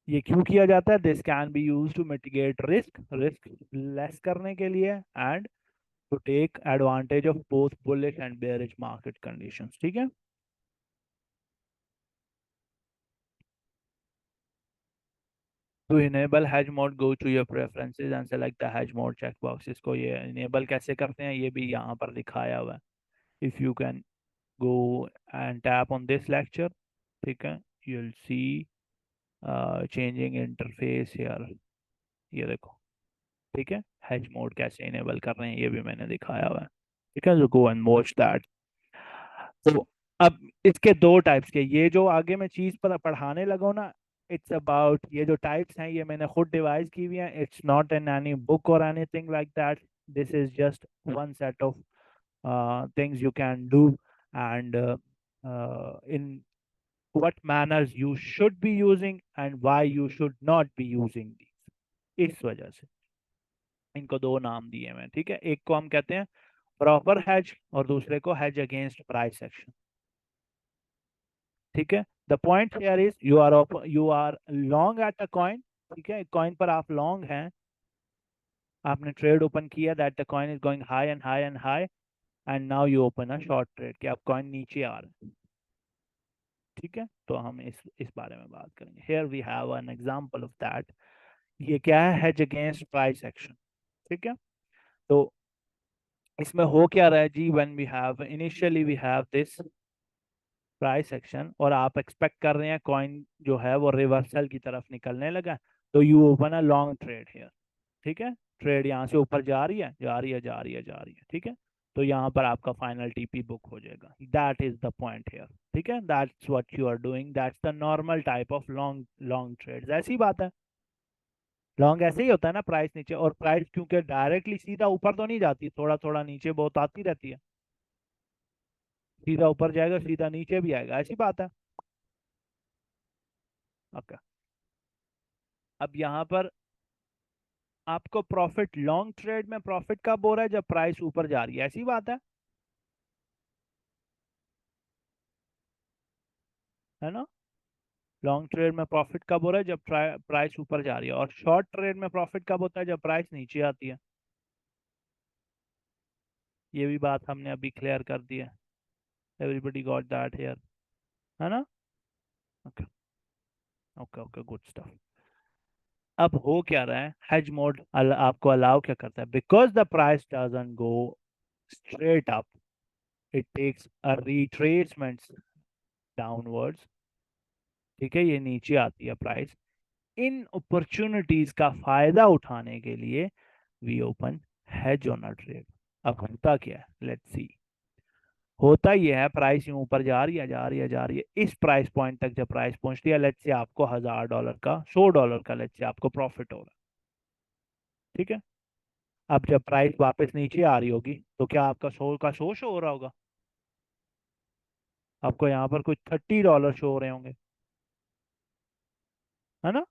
ये क्यों किया जाता है? This can be use to mitigate risk, risk less करने के लिए, and to take advantage of both bullish and bearish market conditions. ठीक है, to enable hedge mode go to your preferences and select the hedge mode checkbox। इसको ये enable कैसे करते हैं ये भी यहाँ पर दिखाया हुआ है। if you can go and tap on this lecture, ठीक है, you'll see changing interface here। ये देखो, ठीक है, hedge mode कैसे enable कर रहे हैं ये भी मैंने दिखाया हुआ है। ठीक है, so go and watch that। तो अब इसके दो टाइप्स के, ये जो आगे मैं चीज पर पढ़ाने लगा हूं ना, इट्स अबाउट, ये जो टाइप्स हैं ये मैंने खुद डिवाइस की हुई हैं। It's not in any book और anything like that. This is just one set of things you can do, and in what manners you should be using and why you should not be using these। इस वजह से इनको दो नाम दिए मैं। ठीक है, एक को हम कहते हैं प्रॉपर हैज और दूसरे को हैज अगेंस्ट प्राइस एक्शन। ठीक है, the point here is you are long at a coin. ठीक है, कॉइन पर आप लॉन्ग हैं, आपने ट्रेड ओपन किया that the coin is going high and high and high, and now you open a short trade कि आप coin नीचे आ रहे हैं। ठीक है, तो हम इस बारे में बात करेंगे। Here we have an example of that. ये क्या है? Hedge against price action. ठीक है, तो इसमें हो क्या रहा है जी? When we have initially we have this price action और आप एक्सपेक्ट कर रहे हैं कॉइन जो है वो रिवर्सल की तरफ निकलने लगा, तो you open a long trade here. ठीक है, ट्रेड यहाँ से ऊपर जा रही है, जा रही है, जा रही है, जा रही है। ठीक है, तो यहाँ पर आपका फाइनल टीपी बुक हो जाएगा। That is the point here. ठीक है, that's what you are doing, that's the normal type of long long trades. ऐसी बात है, लॉन्ग ऐसे ही होता है ना, प्राइस नीचे, और प्राइस क्योंकि डायरेक्टली सीधा ऊपर तो नहीं जाती, थोड़ा थोड़ा नीचे बहुत आती रहती है। सीधा ऊपर जाएगा, सीधा नीचे भी आएगा, ऐसी बात है। ओके, अब यहाँ पर आपको प्रॉफिट, लॉन्ग ट्रेड में प्रॉफिट कब हो रहा है? जब प्राइस ऊपर जा रही है, ऐसी बात है ना? लॉन्ग ट्रेड में प्रॉफिट कब हो रहा है? जब प्राइस ऊपर जा रही है। और शॉर्ट ट्रेड में प्रॉफिट कब होता है? जब प्राइस नीचे आती है। ये भी बात हमने अभी क्लियर कर दी है। एवरीबडी गॉट दैट हियर, है ना? Okay, okay, okay, good stuff. अब हो क्या रहा है, हेज मोड आपको अलाउ क्या करता है, because the price doesn't go straight up, it takes a retracement downwards. ठीक है, ये नीचे आती है प्राइस। इन अपॉर्चुनिटीज का फायदा उठाने के लिए we open hedge on a trade. अब होता क्या है, लेट्स सी। होता ही है, प्राइस यूं ऊपर जा रही है, जा रही है, जा रही है, इस प्राइस पॉइंट तक जब प्राइस पहुंचती है, लेट्स से आपको $1000 का, $100 का लेट्स से आपको प्रॉफिट हो रहा है। ठीक है, अब जब प्राइस वापस नीचे आ रही होगी तो क्या आपका 100 का शो हो रहा होगा? आपको यहाँ पर कुछ $30 शो हो रहे होंगे, है ना?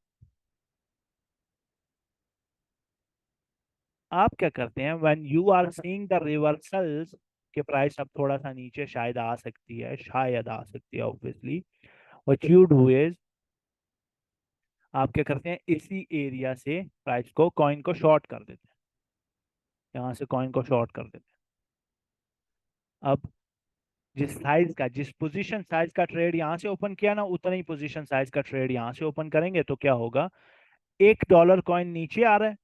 आप क्या करते हैं, when you are seeing the reversals के प्राइस अब थोड़ा सा नीचे शायद आ सकती है, शायद आ सकती है obviously, what you do is, आप क्या करते हैं, इसी एरिया से प्राइस को, कॉइन को शॉर्ट कर देते हैं, यहाँ से कॉइन को शॉर्ट कर देते हैं। अब जिस साइज का, जिस पोजीशन साइज का ट्रेड यहाँ से ओपन किया ना, उतना ही पोजीशन साइज का ट्रेड यहाँ से ओपन करेंगे तो क्या होगा, $1 कॉइन नीचे आ रहा है,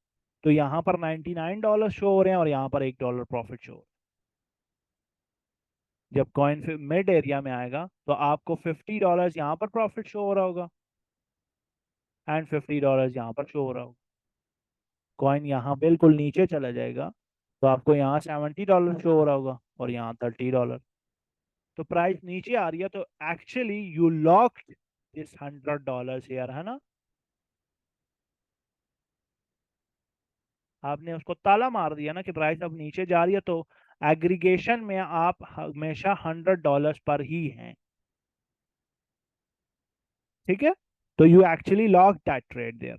तो यहाँ पर $99 शो हो रहे हैं और यहाँ पर $1 प्रॉफिट शो हो रहा है। जब कॉइन फिर मिड एरिया में आएगा तो आपको $50 यहाँ पर प्रॉफिट शो हो रहा होगा एंड $50 यहाँ पर शो हो रहा होगा। कॉइन यहाँ बिल्कुल नीचे चला जाएगा तो आपको यहाँ $70 शो हो रहा होगा और यहाँ $30। तो प्राइस नीचे आ रही है तो actually you locked this $100 share, है ना? आपने उसको ताला मार दिया ना कि प्राइस अब नीचे जा रही है, तो एग्रीगेशन में आप हमेशा $100 पर ही हैं। ठीक है, तो you actually lock that trade there.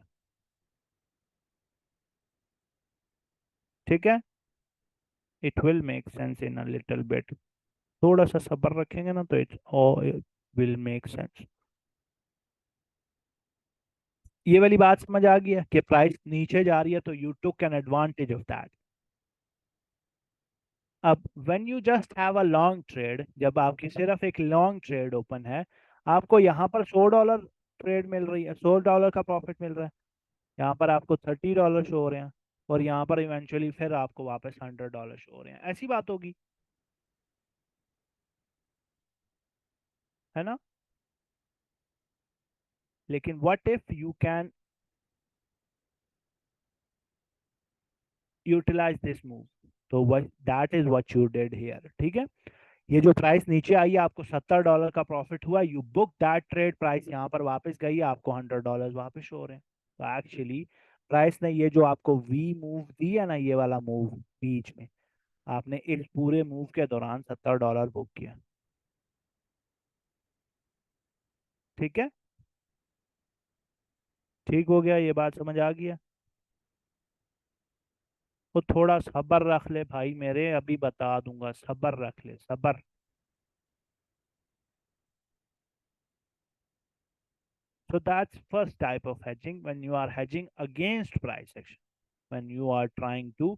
ठीक है, it will make sense in a little bit, थोड़ा सा सब्र रखेंगे ना तो इट विल मेक सेंस। ये वाली बात समझ आ गई है कि प्राइस नीचे जा रही है तो you took an advantage of that. अब when you just have a long trade, जब आपकी सिर्फ एक लॉन्ग ट्रेड ओपन है, आपको यहाँ पर $100 ट्रेड मिल रही है, $100 का प्रॉफिट मिल रहा है, यहाँ पर आपको $30 शो हो रहे हैं और यहाँ पर इवेंचुअली फिर आपको वापस $100 शो हो रहे हैं, ऐसी बात होगी, है ना? लेकिन what if you can utilise this move, तो that is what you did here. ठीक है, ये जो प्राइस नीचे आई है, आपको $70 का प्रॉफिट हुआ, you book that trade, price यहाँ पर वापस गई, आपको $100 वापस हो रहे हैं। तो एक्चुअली प्राइस ने ये जो आपको वी मूव दी है ना, ये वाला मूव बीच में, आपने इस पूरे मूव के दौरान $70 बुक किया। ठीक है, ठीक हो गया, ये बात समझ आ गया? तो थोड़ा सब्र रख ले भाई मेरे, अभी बता दूंगा, सब्र रख ले, सब्र। So that's first type of hedging, when you are hedging against price action, when you are trying to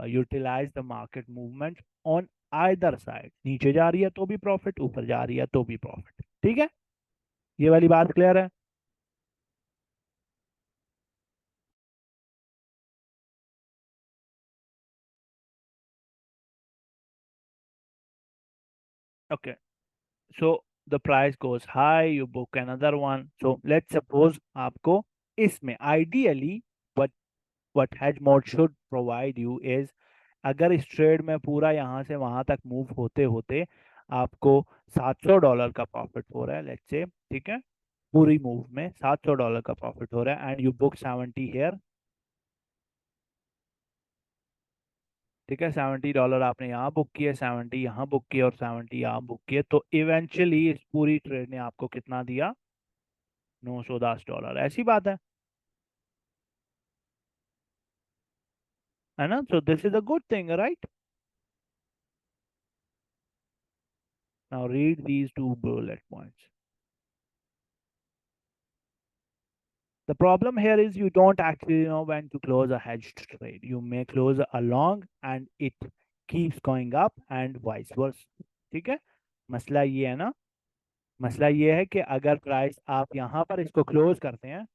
utilize the market movement on either side, नीचे जा रही है तो भी प्रॉफिट, ऊपर जा रही है तो भी प्रॉफिट। ठीक है, ये वाली बात क्लियर है? Okay, so the price goes high, you book another one, so let's suppose आपको इसमें ideally what what hedge mode should provide you is, अगर इस ट्रेड में पूरा यहाँ से वहां तक मूव होते होते आपको $700 का प्रॉफिट हो रहा है, लेट्स से, ठीक है, पूरी मूव में $700 का प्रॉफिट हो रहा है एंड यू बुक 70 हेयर। ठीक है, $70 आपने यहाँ बुक किए, 70 यहाँ बुक किए और 70 यहाँ बुक किए, तो इवेंचुअली इस पूरी ट्रेड ने आपको कितना दिया, $910, ऐसी बात है ना? So this is a good thing, right? Now read these two bullet points. The problem here is you don't actually know when to close a hedged trade. You may close a long and it keeps going up and vice versa. ठीक है, मसला ये है ना, मसला ये है कि अगर प्राइस आप यहाँ पर इसको क्लोज करते हैं,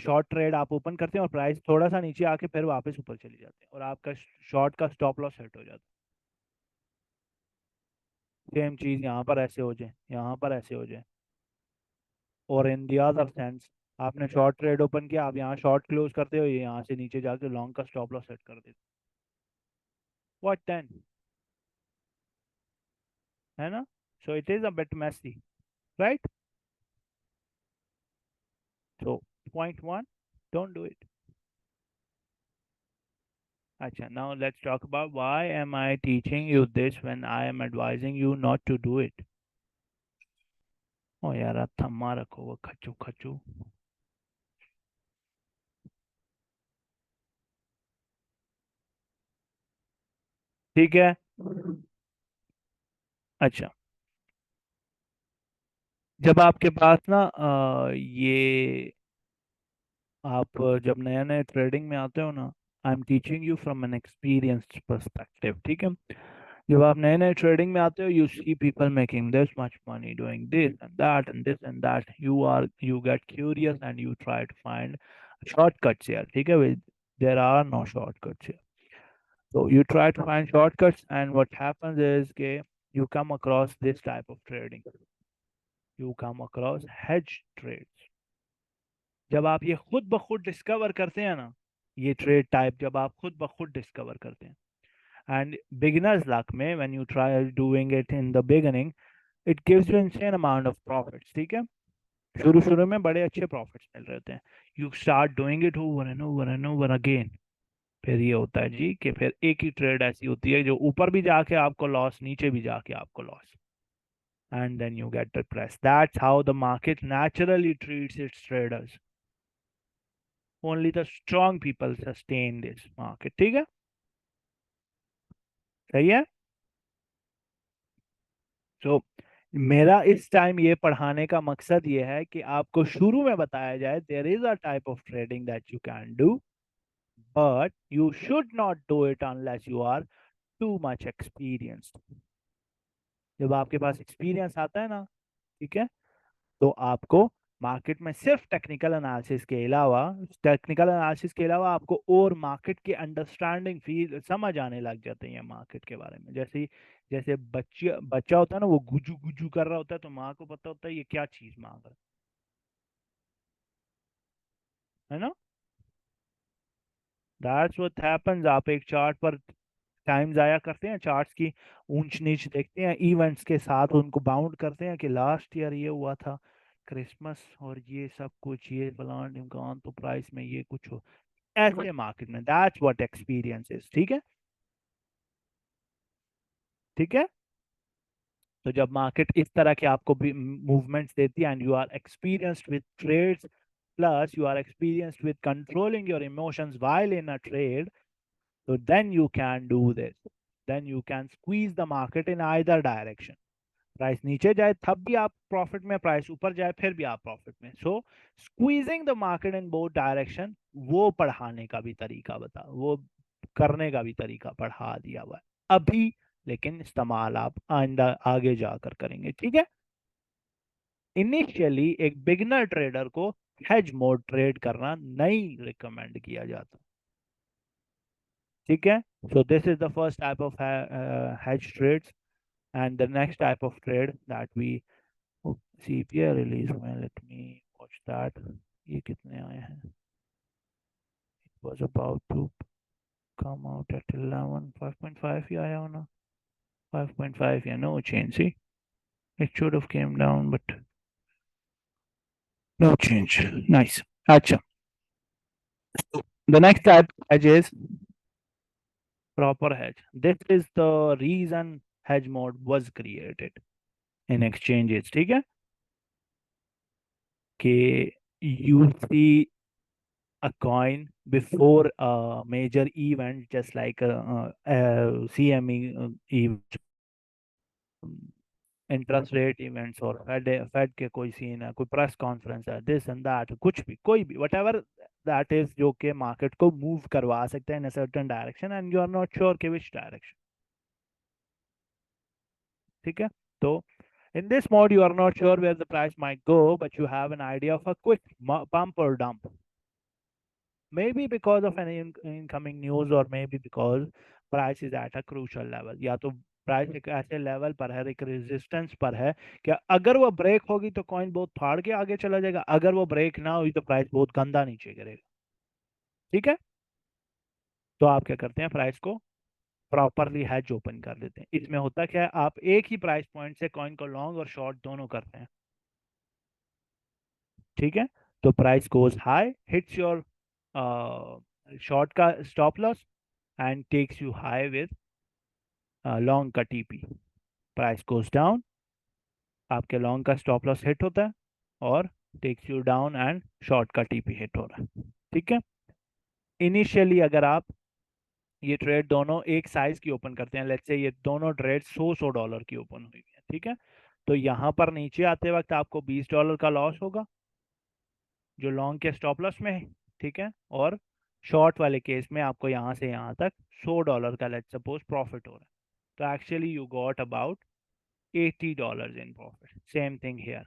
शॉर्ट ट्रेड आप ओपन करते हैं और प्राइस थोड़ा सा नीचे आके फिर वापस ऊपर चली जाते हैं और आपका शॉर्ट का स्टॉप लॉस सेट हो जाता है। सेम चीज यहाँ पर ऐसे हो जाए, यहाँ पर ऐसे हो जाए, और इन दी अदर सेंस आपने शॉर्ट ट्रेड ओपन किया, आप यहाँ शॉर्ट क्लोज करते हो, ये यहाँ से नीचे जाके लॉन्ग का स्टॉप लॉस सेट कर देते, व्हाट देन, है ना? So it is a bit messy, right? So point one, don't do it. अच्छा, now let's talk about why am I teaching you this when I am advising you not to do it. ओ यार, थम्मा रखो वो खचू खचू. ठीक है. अच्छा, जब आपके पास ना ये आप जब नया नया ट्रेडिंग में आते हो ना, I am teaching you from N experienced perspective, ठीक है? जब आप नए नए ट्रेडिंग में आते हो, you see people making this much money doing this and that and this and that, you get curious and you try to find shortcuts यार, ठीक है? There are no shortcuts here. So you try to find shortcuts, and what happens is कि you come across this type of trading. You come across hedge trades. जब आप ये खुद ब खुद डिस्कवर करते हैं ना, ये ट्रेड टाइप जब आप खुद ब खुद डिस्कवर करते हैं, एंड बिगिनर्स लक में when you try doing it in the beginning, it gives you insane amount of profits, ठीक है? शुरू शुरू में बड़े अच्छे प्रॉफिट्स मिल रहे होते हैं. You start doing it over and over and over again. फिर ये होता है जी कि फिर एक ही ट्रेड ऐसी होती है जो ऊपर भी जाके आपको लॉस, नीचे भी जाके आपको loss, and then you get depressed. That's how the market naturally treats its traders. Only the strong people sustain this market. ठीक है, सही है. तो मेरा इस टाइम ये पढ़ाने का मकसद ये है कि आपको शुरू में बताया जाए there is a type of trading that you can do, but you should not do it unless you are too much experienced. जब आपके पास एक्सपीरियंस आता है ना, ठीक है, तो आपको मार्केट में सिर्फ टेक्निकल एनालिसिस के अलावा आपको और मार्केट के अंडरस्टैंडिंग फील समझ आने लग जाते हैं मार्केट के बारे में. जैसे जैसे बच्चा बच्चा होता है ना, वो गुजू गुजू कर रहा होता है, तो माँ को पता होता है ये क्या चीज मांग रहा है ना? That's what happens. आप एक चार्ट पर टाइम जाया करते हैं, चार्ट्स की ऊंच नीच देखते हैं, इवेंट्स के साथ उनको बाउंड करते हैं कि लास्ट ईयर ये हुआ था, क्रिसमस और ये सब कुछ, ये फलान ढिमकान, तो प्राइस में ये कुछ हो, ऐसे मार्केट में. That's what experience is. ठीक है, ठीक है. तो जब मार्केट इस तरह के आपको भी मूवमेंट्स देती है, and you are experienced with trades, plus you are experienced with controlling your emotions while in a trade, so then you can do this. Then you can squeeze the market in either direction. Price नीचे जाए तब भी आप profit में, price ऊपर जाए फिर भी आप प्रॉफिट में. So squeezing the market in both direction, वो पढ़ाने का भी तरीका बता, वो करने का भी तरीका पढ़ा दिया हुआ है अभी, लेकिन इस्तेमाल आप आइंदा आगे जाकर करेंगे. ठीक है. इनिशियली एक बिगनर ट्रेडर को हेज मोड ट्रेड करना नहीं रिकमेंड किया जाता. ठीक है. So this is the first type of hedge trades. And the next type of trade that we, oh, CPI release हुए, let me watch that. ये कितने आए हैं? It was about to come out at 11, 5.5 ही आया होना, 5.5, yeah, no change. See, it should have came down, but no change. Nice. अच्छा, the next type hedge is proper hedge. This is the reason hedge mode was created in exchanges. ठीक है, कि you see a coin before a major event, just like a CME event, interest rate events, और fade के कोई scene है, कोई press conference है, this and that, कुछ भी, कोई भी, वट एवर दैट इज, जो कि मार्केट को मूव करवा सकता है in a certain direction, and you are not sure कि विच डायरेक्शन. ठीक है। तो in this mode you are not sure where the price might go, but you have an idea of a quick pump or dump, maybe because of an incoming news or maybe because price is at a crucial level, या तो price एक ऐसे level पर है, एक resistance पर है कि अगर वो ब्रेक होगी तो कॉइन बहुत फाड़ के आगे चला जाएगा, अगर वो ब्रेक ना हुई तो प्राइस बहुत गंदा नीचे गिरेगा। ठीक है। तो आप क्या करते हैं, प्राइस को प्रॉपरली हैज ओपन कर देते हैं। इसमें होता क्या है, आप एक ही प्राइस पॉइंट से कॉइन को लॉन्ग और शॉर्ट दोनों करते हैं। ठीक है। तो price goes high, hits your short का stop loss and takes you high with long का टीपी। प्राइस गोज डाउन, आपके लॉन्ग का स्टॉप लॉस हिट होता है और takes you down and short का टीपी हिट हो रहा है। ठीक है। इनिशियली अगर आप ये ट्रेड दोनों एक साइज की ओपन करते हैं, लेट्स से ये दोनों ट्रेड 100 की ओपन हुई है, ठीक है, तो यहाँ पर नीचे आते वक्त आपको $20 का लॉस होगा जो लॉन्ग के स्टॉप लॉस में है। ठीक है। और शॉर्ट वाले केस में आपको यहाँ से यहाँ तक $100 का लेट्स सपोज प्रॉफिट हो रहा है। तो actually you got about $80 in profit. Same thing here,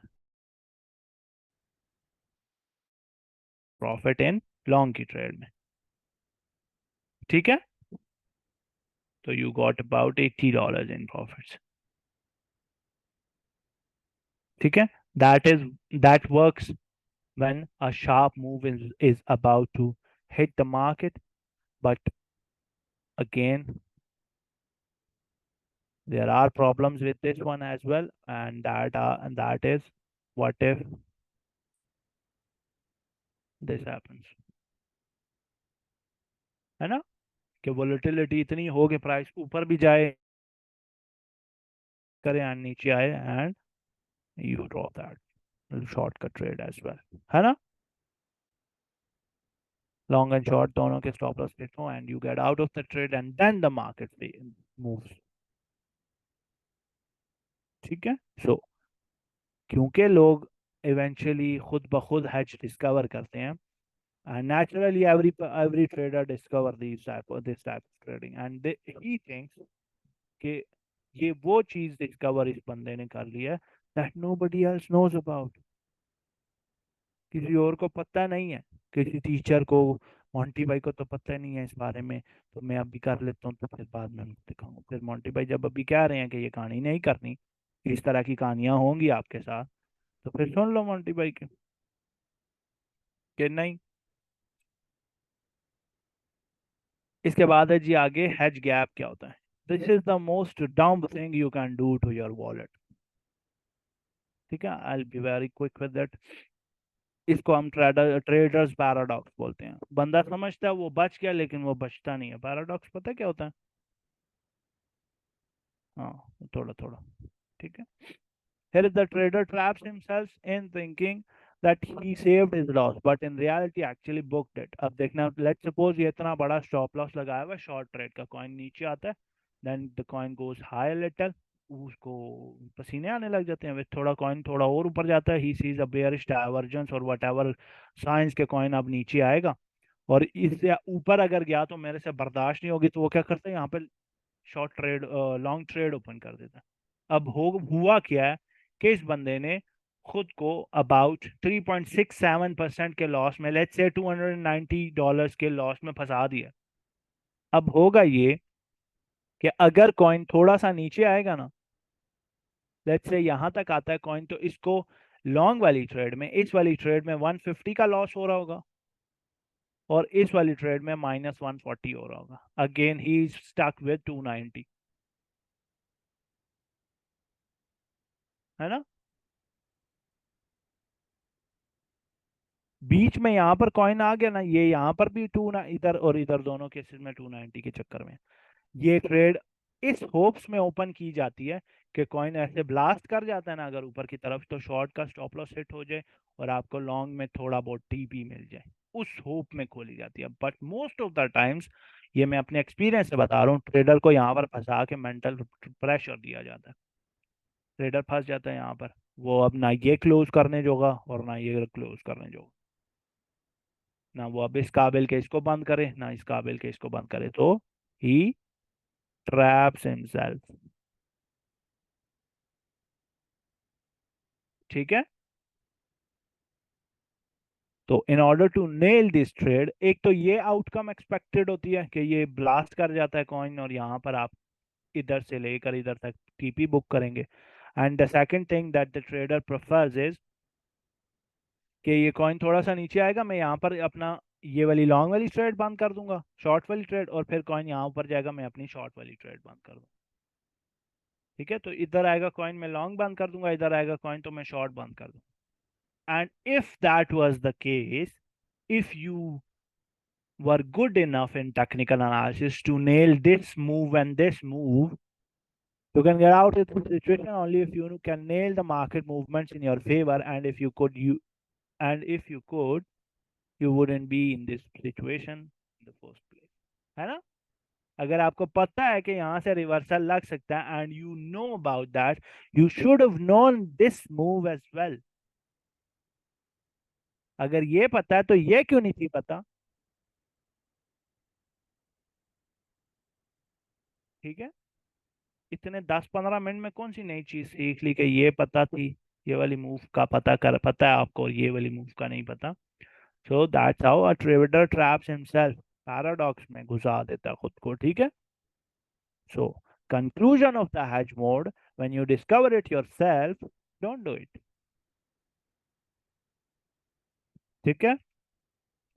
profit in long की ट्रेड में। ठीक है। तो you got about $80 in profits. ठीक है। That works when a sharp move is about to hit the market. But again, there are problems with this one as well, and that is, what if this happens, है ना, कि volatility इतनी हो कि price ऊपर भी जाए करे एंड नीचे आए and you drop that short का ट्रेड एज वेल, है ना। लॉन्ग एंड शॉर्ट दोनों के स्टॉप लॉस हिट हो and you get out of the trade and then the market moves. ठीक है। सो क्योंकि लोग इवेंचुअली खुद ब खुद हैच डिस्कवर करते हैं, and naturally every trader discover this type of trading, and he thinks कि ये वो चीज डिस्कवर इस बंदे ने कर लिया है that nobody else knows about, किसी और को पता नहीं है, किसी टीचर को, मोंटी भाई को तो पता नहीं है इस बारे में, तो मैं अभी कर लेता हूँ तो फिर बाद में दिखाऊंगा। फिर मोंटी भाई जब अभी कह रहे हैं कि ये कहानी नहीं करनी, इस तरह की कहानियां होंगी आपके साथ, तो फिर सुन लो मोंटी भाई के कि नहीं। इसके बाद है जी आगे, हेज गैप क्या होता है। This is the most dumb thing you can do to your wallet. ठीक है। I be very quick with that. इसको हम ट्रेडर्स पैराडॉक्स बोलते हैं। बंदा समझता है वो बच गया लेकिन वो बचता नहीं है। पैराडॉक्स पता है क्या होता है? हाँ, थोड़ा थोड़ा। ठीक है। Here is the trader traps himself in thinking that he saved his loss, but in reality actually booked it. अब देखना, let's suppose ये इतना बड़ा stop loss लगाया हुआ शॉर्ट ट्रेड का, कॉइन नीचे आता है, then the coin goes high a little, उसको पसीने आने लग जाते हैं, थोड़ा कॉइन थोड़ा और ऊपर जाता है, he sees a bearish divergence और whatever साइंस के कॉइन अब नीचे आएगा, और इससे ऊपर अगर गया तो मेरे से बर्दाश्त नहीं होगी, तो वो क्या करते हैं, यहाँ पे short trade long trade open कर देता है। अब हो हुआ क्या है कि इस बंदे ने खुद को अबाउट 3.67% के लॉस में, लेट्स से $290 के लॉस में फंसा दिया। अब होगा ये कि अगर कॉइन थोड़ा सा नीचे आएगा ना, लेट्स से यहां तक आता है कॉइन, तो इसको लॉन्ग वाली ट्रेड में, इस वाली ट्रेड में 150 का लॉस हो रहा होगा और इस वाली ट्रेड में -140 हो रहा होगा। Again he is stuck with 290, है ना। बीच में यहाँ पर कॉइन आ गया ना, ये यहाँ पर भी टू ना, इधर और इधर दोनों केसेस में 290 के चक्कर में ये ट्रेड इस होप्स में ओपन की जाती है कि कॉइन ऐसे ब्लास्ट कर जाता है ना अगर ऊपर की तरफ, तो शॉर्ट का स्टॉप लॉस हिट हो जाए और आपको लॉन्ग में थोड़ा बहुत टीपी मिल जाए, उस होप में खोली जाती है। But most of the times, ये मैं अपने एक्सपीरियंस से बता रहा हूँ, ट्रेडर को यहाँ पर फंसा के मेंटल प्रेशर दिया जाता है। ट्रेडर फंस जाता है यहाँ पर, वो अब ना ये क्लोज करने जोगा और ना ये क्लोज करने जोगा, ना वो अब इस काबिल के इसको बंद करे ना इस काबिल के इसको बंद करे, तो ही ट्रैप्स हिमसेल्फ। ठीक है। तो in order to nail this trade, एक तो ये आउटकम एक्सपेक्टेड होती है कि ये ब्लास्ट कर जाता है कॉइन, और यहाँ पर आप इधर से लेकर इधर तक टीपी बुक करेंगे। And the second thing that the trader prefers is कि ये कॉइन थोड़ा सा नीचे आएगा, मैं यहाँ पर अपना ये वाली लॉन्ग वाली ट्रेड बंद कर दूंगा, शॉर्ट वाली ट्रेड, और फिर कॉइन यहाँ ऊपर जाएगा, मैं अपनी शॉर्ट वाली ट्रेड बंद कर दूंगा। ठीक है, तो इधर आएगा कॉइन, मैं लॉन्ग बंद कर दूंगा, इधर आएगा कॉइन तो मैं शॉर्ट बंद कर दूंगा। And if that was the case, if you were good enough in technical analysis to nail this move and this move, you can get out of the situation only if you can nail the market movements in your favor, and if you could, you wouldn't be in this situation in the first place, है ना। अगर आपको पता है कि यहाँ से reversal लग सकता है and you know about that, you should have known this move as well. अगर ये पता है तो ये क्यों नहीं थी पता। ठीक है, इतने 10-15 मिनट में कौन सी नई चीज सीख ली कि ये पता थी, ये वाली मूव का पता है आपको, और ये वाली मूव का नहीं पता। So that's how a trader traps himself, paradox में घुसा देता है खुद को। ठीक है। So conclusion of the has mode, when you discover it yourself, don't do it. ठीक है,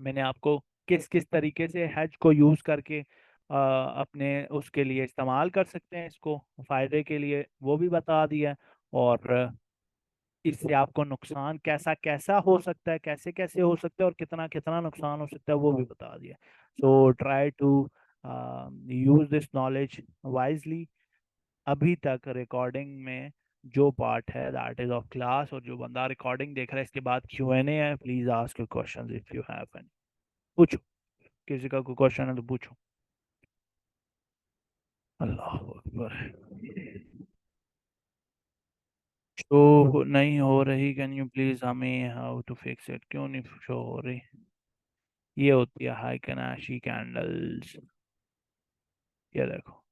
मैंने आपको किस किस तरीके से हैज को यूज करके अपने उसके लिए इस्तेमाल कर सकते हैं, इसको फायदे के लिए, वो भी बता दिया है। और इससे आपको नुकसान कैसा कैसा हो सकता है, कैसे कैसे हो सकता है, और कितना कितना नुकसान हो सकता है, वो भी बता दिया। So try to use this knowledge wisely. अभी तक रिकॉर्डिंग में जो पार्ट है दैट इज ऑफ क्लास, और जो बंदा रिकॉर्डिंग देख रहा है इसके बाद Q&A है, please ask your questions if you have any. पूछो, किसी का कोई क्वेश्चन है तो पूछो। अल्लाह अकबर। शो नहीं हो रही, कैन यू प्लीज हमें हाउ टू फिक्स इट, क्यों नहीं शो हो रही। ये होती है हाई कनाशी कैंडल्स, ये देखो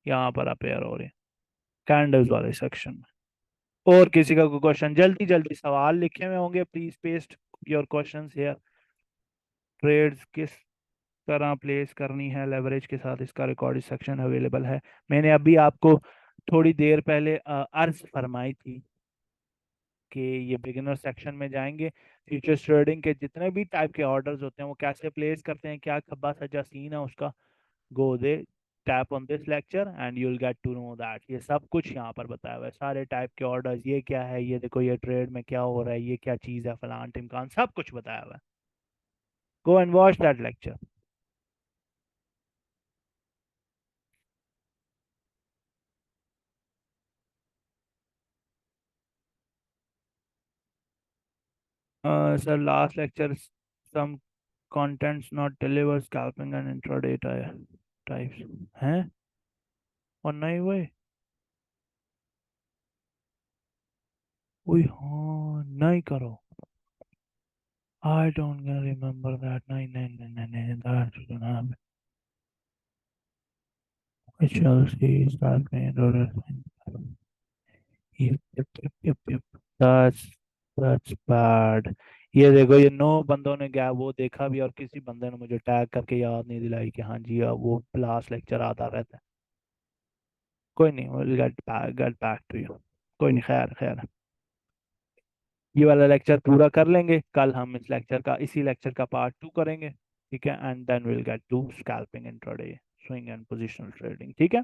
यहाँ पर अपेयर हो रही है कैंडल्स वाले सेक्शन में। और किसी का कोई क्वेश्चन, जल्दी जल्दी सवाल लिखे हुए होंगे, please paste your questions here. Trades किस तरह प्लेस करनी है लेवरेज के साथ, इसका रिकॉर्डेड सेक्शन अवेलेबल है। मैंने अभी आपको थोड़ी देर पहले अर्ज फरमाई थी कि ये बिगिनर सेक्शन में जाएंगे, फ्यूचर्स ट्रेडिंग के जितने भी टाइप के ऑर्डर्स होते हैं वो कैसे प्लेस करते हैं, क्या खब्बा सजा सीन है उसका। Go they tap on this lecture and you will get to know that, ये सब कुछ यहाँ पर बताया हुआ है, सारे टाइप के ऑर्डर्स, ये क्या है, ये देखो ये ट्रेड में क्या हो रहा है, ये क्या चीज़ है, फलान टिमकान, सब कुछ बताया हुआ है। Go and watch that lecture. Sir last lecture some contents not deliver scalping and intraday types हैं, और नहीं हुए। ओए हाँ, नहीं करो। I don't remember that, नहीं नहीं नहीं नहीं नहीं, that shouldn't happen. I shall see scalping or yep. that's that's bad। ये देखो, ये 9 बंदों ने गया वो देखा भी, और किसी बंदे ने मुझे टैग करके याद नहीं दिलाई कि हाँ जी वो लास्ट लेक्चर आता रहता है। कोई नहीं, we'll get back to you। कोई नहीं, खैर खैर, ये वाला लेक्चर पूरा कर लेंगे, कल हम इस लेक्चर का, इसी लेक्चर का पार्ट 2 करेंगे। ठीक है, and then will get to scalping intraday, swing and positional trading. ठीक है।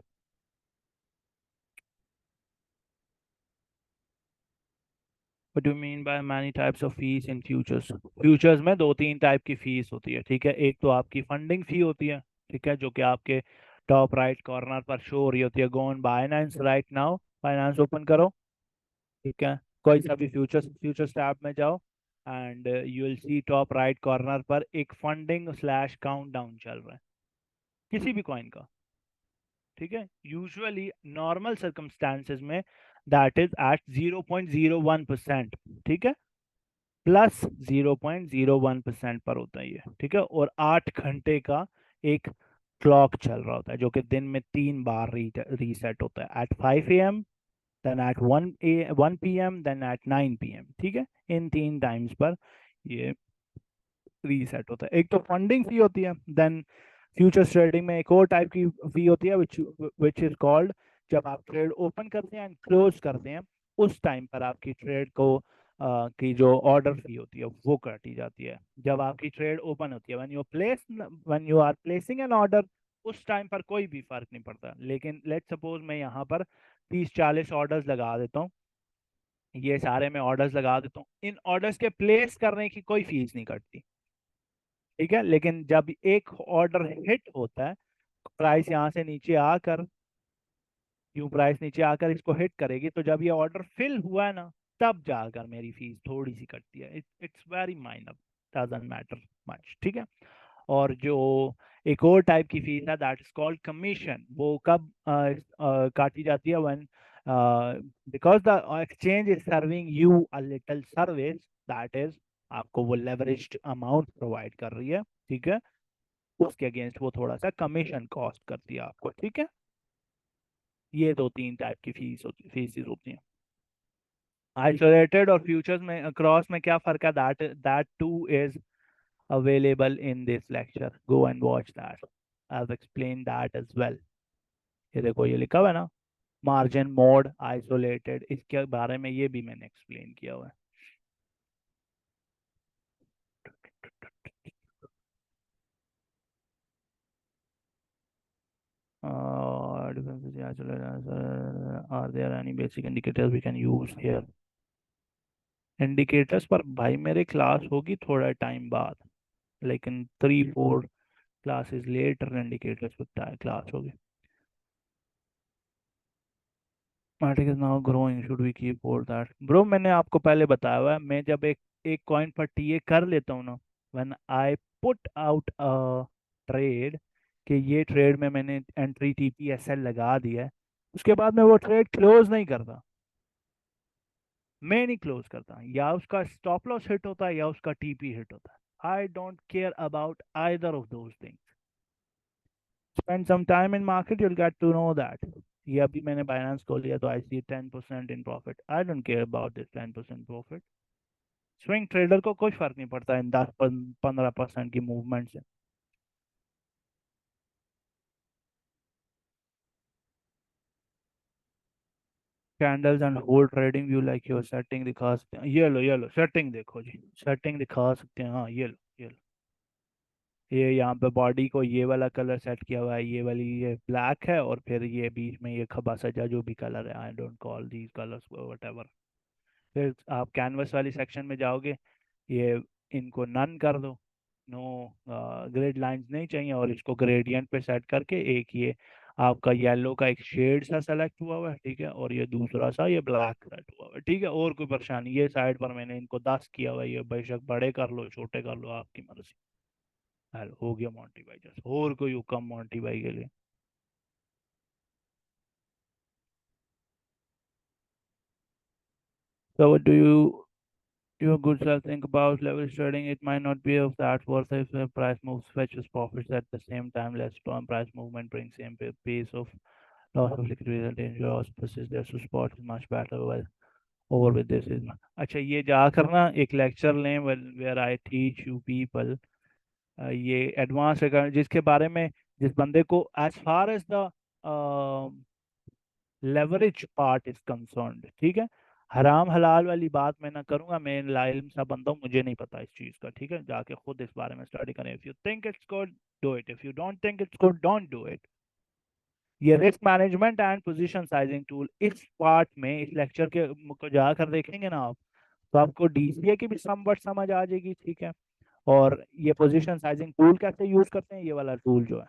What do mean by many types of fees in futures. Futures में 2-3 टाइप की फीस होती है। ठीक है, एक तो आपकी फंडिंग फी होती है, ठीक है, जो कि आपके टॉप राइट कॉर्नर पर शो हो रही होती है। Go on Binance right now, finance open करो। ठीक है, कोई सा भी फ्यूचर्स टैब में जाओ, and you will see top right corner पर एक फंडिंग स्लैश काउंट डाउन चल रहा है किसी भी कॉइन का। ठीक है, यूजुअली नॉर्मल सर्कमस्टांसेस में दैट इज एट 0.01%। ठीक है, प्लस 0.01% पर होता है ये। ठीक है, और 8 घंटे का एक क्लॉक चल रहा होता है, जो कि दिन में 3 बार रीसेट होता है, eight 5 AM, then at 1 p.m, then at 9 p.m. ठीक है, इन 3 टाइम्स पर ये रीसेट होता है। एक तो फंडिंग फी होती है, देन फ्यूचर्स ट्रेडिंग में एक और टाइप की फी होती है विच इज कॉल्ड, जब आप ट्रेड ओपन करते हैं एंड क्लोज करते हैं उस टाइम पर आपकी ट्रेड को की जो ऑर्डर फी होती है वो काटी जाती है। जब आपकी ट्रेड ओपन होती है, when you are placing an order, उस टाइम पर कोई भी फर्क नहीं पड़ता। लेकिन लेट्स सपोज मैं यहाँ पर 30-40 ऑर्डर्स लगा देता हूँ, ये सारे मैं ऑर्डर्स लगा देता हूँ, इन ऑर्डर्स के प्लेस करने की कोई फीस नहीं कटती, ठीक है। लेकिन जब एक ऑर्डर हिट होता है, प्राइस यहाँ से नीचे आकर, यूं प्राइस नीचे आकर इसको हिट करेगी, तो जब ये ऑर्डर फिल हुआ है ना, तब जाकर मेरी फीस थोड़ी सी कटती है। It's very minor, doesn't matter much, ठीक है। और जो एक और टाइप की फीस है, दैट इज कॉल्ड कमीशन, वो कब काटी जाती है, when because the exchange is serving you a little service, that is आपको वो लेवरेज्ड अमाउंट प्रोवाइड कर रही है, ठीक है, उसके अगेंस्ट वो थोड़ा सा कमीशन कॉस्ट करती है आपको, ठीक है। ये 2-3 टाइप की फीसेस होती हैं। आइसोलेटेड और फ्यूचर्स में, क्रॉस में क्या फर्क है, that too is available in this lecture, go and watch that, I have explain that as well. ये देखो, ये लिखा हुआ है ना, मार्जिन मोड आइसोलेटेड, इसके बारे में ये भी मैंने एक्सप्लेन किया हुआ है। Are there any basic indicators we can use here? Indicators पर भाई मेरे क्लास होगी थोड़ा टाइम बाद, लेकिन 3-4 classes later indicators with class होगी। Matic is now growing, should we keep hold that? Bro, मैंने आपको पहले बताया हुआ है, मैं जब एक एक कॉइन पर टीए कर लेता हूँ ना, when I put out a trade, कि ये ट्रेड में मैंने एंट्री TPSL लगा दिया है, उसके बाद मैं वो ट्रेड क्लोज नहीं करता, मैं नहीं क्लोज करता, या उसका स्टॉप लॉस हिट होता है या उसका टीपी हिट होता है। I don't care about either of those things. Spend some time in market, you'll get to know that. ये अभी मैंने बाइनेंस को लिया तो आई सी 10% in profit, I don't care about this 10% profit. Swing trader को कोई फर्क नहीं पड़ता इन 10-15% की मूवमेंट से। Candles and hold trading view like your setting दिखा सकते हैं, ये लो सेटिंग देखो जी, सेटिंग दिखा सकते हैं, हाँ ये लो, ये यहाँ पे बॉडी को ये वाला कलर सेट किया हुआ है, ये वाली ये ब्लैक है, और फिर ये बीच में ये खबा सजा जो भी कलर है, I don't call these colours whatever. फिर आप कैनवस वाली सेक्शन में जाओगे, ये इनको नन कर दो, नो ग्रेड लाइंस नहीं चाहिए, और इसको ग्रेडियंट पे सेट करके एक ये आपका येलो का एक शेड सा सेलेक्ट हुआ हुआ है, ठीक है, और ये दूसरा सा ये ब्लैक सेट हुआ हुआ है, ठीक है। और कोई परेशानी, ये साइड पर मैंने इनको 10 किया हुआ है, ये बेशक बड़े कर लो छोटे कर लो आपकी मर्जी। हेलो, हो गया मोंटी भाई जैसे, और कोई हुक्म मोंटी भाई के लिए? So what do your good self think about leverage trading? It might not be of that worth if the price moves fetches profits at the same time. Less strong price movement brings same pace of loss of liquidity and danger also persists there. So spot is much better. Well, over with this is अच्छा, ये जाकर ना एक lecture लें where I teach you people ये advance जिसके बारे में, जिस बंदे को as far as the leverage part is concerned, ठीक है, हराम हलाल वाली बात मैं ना करूंगा, मैं लाइल्म सा बंदा हूं, मुझे नहीं पता इस चीज का, ठीक है, जाके खुद इस बारे में स्टडी करें। If you think it's good, do it, if you don't think it's good, don't do it. ये risk management and position sizing tool, इस पार्ट में इस लेक्चर के को जाकर देखेंगे ना आप, तो आपको डीसीए की भी समवट समझ आ जाएगी, ठीक है। और ये पोजीशन साइजिंग टूल कैसे यूज करते हैं, ये वाला टूल जो है,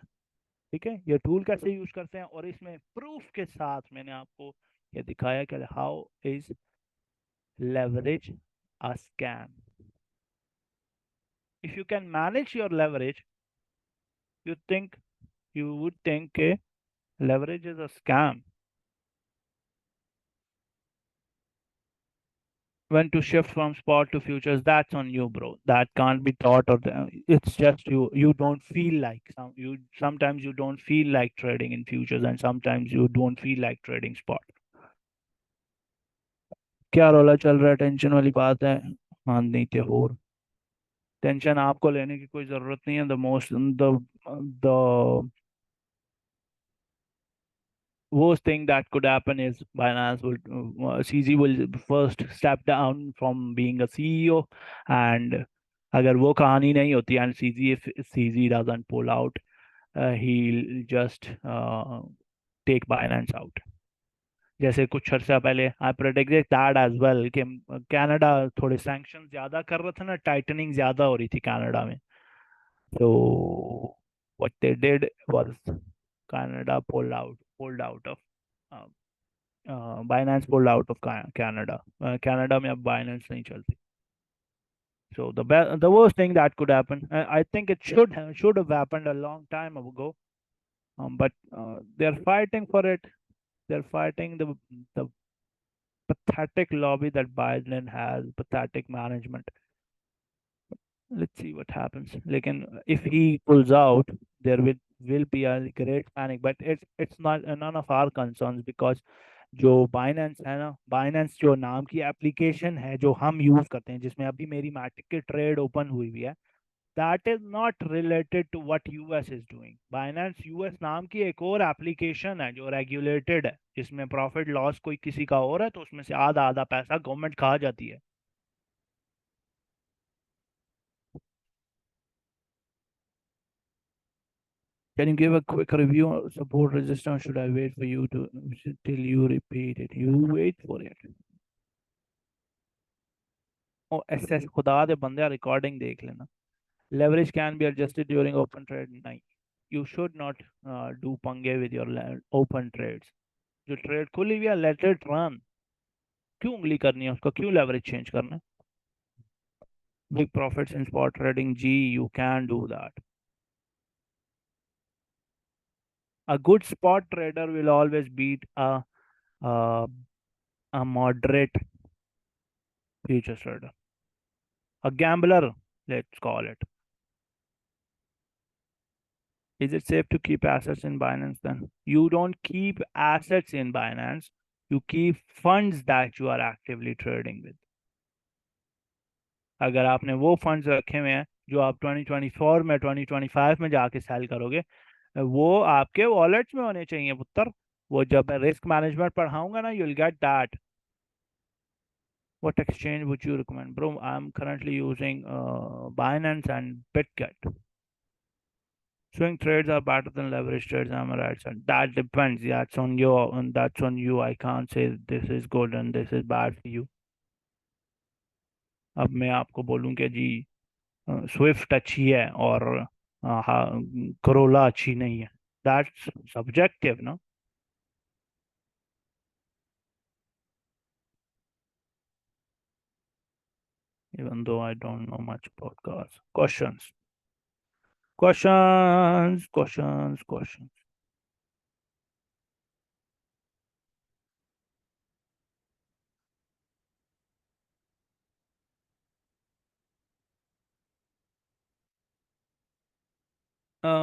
ठीक है, ये टूल कैसे यूज करते हैं, और इसमें प्रूफ के साथ मैंने आपको ये दिखाया कि how is leverage a scam. If you can manage your leverage, you think you would think leverage is a scam. When to shift from spot to futures, that's on you, bro. That can't be taught, or it's just you don't feel like sometimes you don't feel like trading in futures, and sometimes you don't feel like trading spot. क्या रोला चल रहा है? Tension वाली बात है? हाँ नहीं थे और टेंशन आपको लेने की कोई जरूरत नहीं है। The worst thing that could happen is Binance will CZ will first step down from being a CEO, and अगर वो कहानी नहीं होती and CZ if CZ doesn't pull out, he'll just take Binance out. जैसे कुछ अर्सा पहले आई predicted that as well कि Canada थोड़े सैंक्शन ज्यादा कर रहा था ना, टाइटनिंग ज्यादा हो रही थी कनाडा में। तो what they did was Canada pulled out of Binance pulled out of Canada. Canada में अब Binance नहीं चलती. So the worst thing that could happen, I think it should have happened a long time ago. But they're fighting for it. They're fighting the pathetic lobby that Biden has, pathetic management. Let's see what happens. लेकिन if he pulls out, there will be a great panic. But it's not none of our concerns because जो Binance है ना, Binance जो नाम की application है जो हम यूज करते हैं, जिसमें अभी मेरी मैटिक की ट्रेड ओपन हुई हुई है, that is not related to what US is doing. Binance US नाम की एक और एप्लीकेशन है जो रेगुलेटेड है, जिसमें प्रॉफिट लॉस कोई किसी का और है तो उसमें से आधा आधा पैसा गवर्नमेंट खा जाती है। Can you give a quick review on support resistance? Should I wait for you to till you repeat it? You wait for it. ओ एस खुदा दे बंदे रिकॉर्डिंग देख लेना। Leverage can be adjusted during open trade. नहीं, you should not do पंगे with your open trades. जो ट्रेड खुली हुई है let it run. क्यों उंगली करनी है उसका? क्यों लेवरेज चेंज करना है? Big profits in spot trading, G, you can do that. A good spot trader will always beat a, a moderate future trader. A gambler, let's call it. Is it safe to keep assets in Binance then? You don't keep assets in Binance, you keep funds that you are actively trading with. अगर आपने वो funds रखे हुए हैं जो आप 2024 में 2025 में जाके सेल करोगे, वो आपके वॉलेट्स में होने चाहिए पुत्र। वो जब मैं रिस्क मैनेजमेंट पढ़ाऊंगा ना, you'll get that. What exchange would you recommend? Bro, I'm currently using Binance and BitGet. Swing trades are better than leverage trades, am I right, sir? That depends. That's on you. And that's on you. I can't say this is good and this is bad for you. अब मैं आपको बोलूं कि जी Swift अच्छी है और Corolla अच्छी नहीं है, दैट्स सब्जेक्टिव ना। Even though I don't know much about cars. Questions.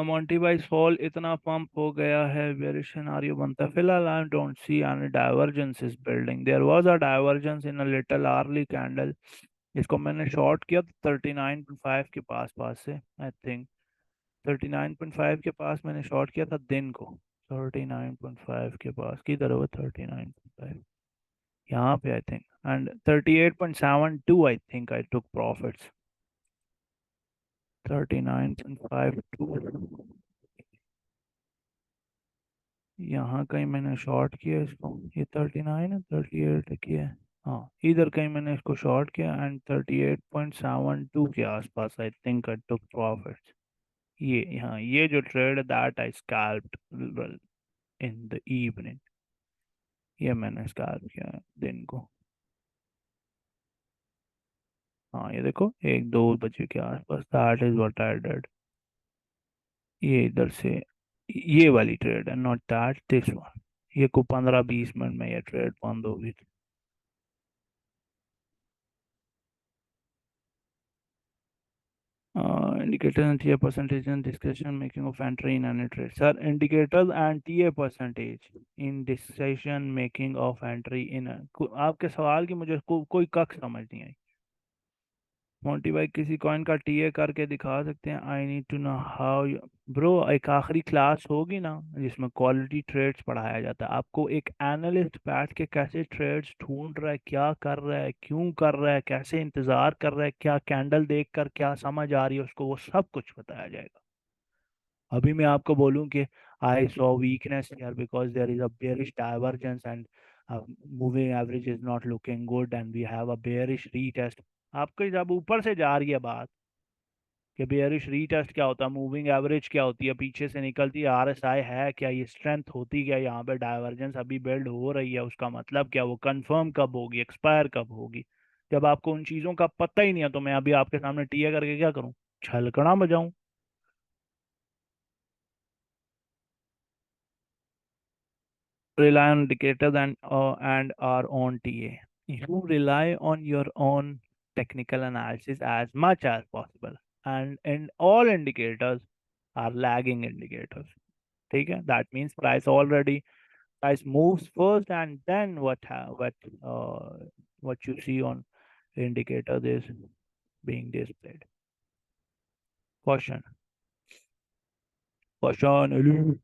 Monty भाई फॉल इतना पंप हो गया है, बेरिश सिनारियो बनता है फिलहाल। I don't see any divergence is building. There was a divergence in a little early candle. इसको मैंने शॉर्ट किया 39.5 के पास पास से, आई थिंक 39.5 के पास मैंने शॉर्ट किया था दिन को। 39.5 के पास किधर हुआ? 39.5 यहाँ पे I think, and 38.72 I think I took profits. 39.52 यहाँ कहीं मैंने शॉर्ट किया इसको। ये 39 है, 38 किया है। हाँ, इधर कहीं मैंने इसको शॉर्ट किया एंड 38.72 के आसपास I think I took profits. ये हाँ, ये जो trade that I scalped in the evening, ये मैंने स्कैल्प किया है दिन को। हाँ ये देखो, 1-2 बजे के आसपास, that is what I did. ये इधर से ये वाली ट्रेड है, नॉट दैट, दिस वन। ये को 15-20 मिनट में ये ट्रेड बंद होगी। Indicators and TA percentage in decision making of entry in any trade. Sir, indicators and TA percentage in decision making of entry in आपके सवाल की मुझे कोई कख समझ नहीं आई। मोंटी भाई किसी कॉइन का टीए करके दिखा सकते हैं? I need to know how. Bro, एक आखिरी क्लास होगी ना जिसमें क्वालिटी ट्रेड्स पढ़ाया जाता है, आपको एक एनालिस्ट बैठ के कैसे ट्रेड्स ढूंढ रहा है, क्या कर रहा है, क्यों कर रहा है, कैसे इंतजार कर रहा है, क्या कैंडल देखकर क्या समझ आ रही है उसको, वो सब कुछ बताया जाएगा। अभी मैं आपको बोलूं कि I saw weakness here because there is a bearish divergence and moving average is not looking good and we have a bearish retest. आपको जब ऊपर से जा रही है बात कि बेयरिश रीटेस्ट क्या होता है, मूविंग एवरेज क्या होती है, पीछे से निकलती है, आरएसआई है क्या, ये स्ट्रेंथ होती क्या, यहाँ पे डाइवर्जेंस अभी बिल्ड हो रही है, उसका मतलब क्या, वो कंफर्म कब होगी, एक्सपायर कब होगी। जब आपको उन चीज़ों का पता ही नहीं है तो मैं अभी आपके सामने टीए करके क्या करूँ, छलकना बजाऊं? Rely on indicators and our own TA. You rely on your own technical analysis as much as possible, and all indicators are lagging indicators. ठीक है? That means price moves first, and then uh, what you see on indicators is being displayed. Caution, caution. Hello.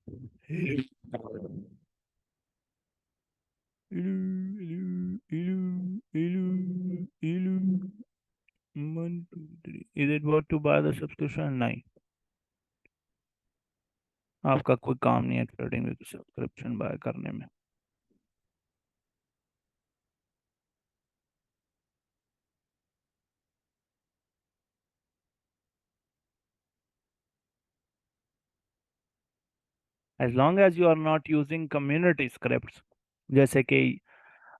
Hello, hello, hello, hello. 1 2 3, is it worth to buy the subscription? नहीं, आपका कोई काम नहीं है trading में subscription buy करने में। As long as you are not using community scripts, जैसे कि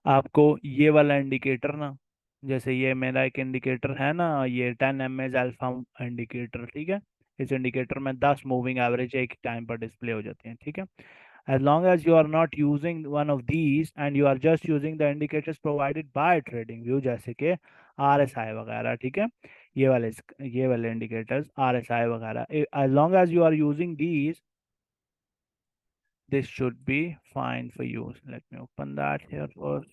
आपको ये वाला इंडिकेटर ना, जैसे ये मेरा एक इंडिकेटर है ना, ये 10 mA अल्फा इंडिकेटर, ठीक है, इस इंडिकेटर में 10 मूविंग एवरेज एक टाइम पर डिस्प्ले हो जाती हैं, ठीक है। as long as you are not using one of these and you are just using the indicators provided by TradingView, जैसे कि RSI वगैरह, ठीक है, ये वाले indicators RSI वगैरह, as long as you are using these, this should be fine for you. Let me open that here first.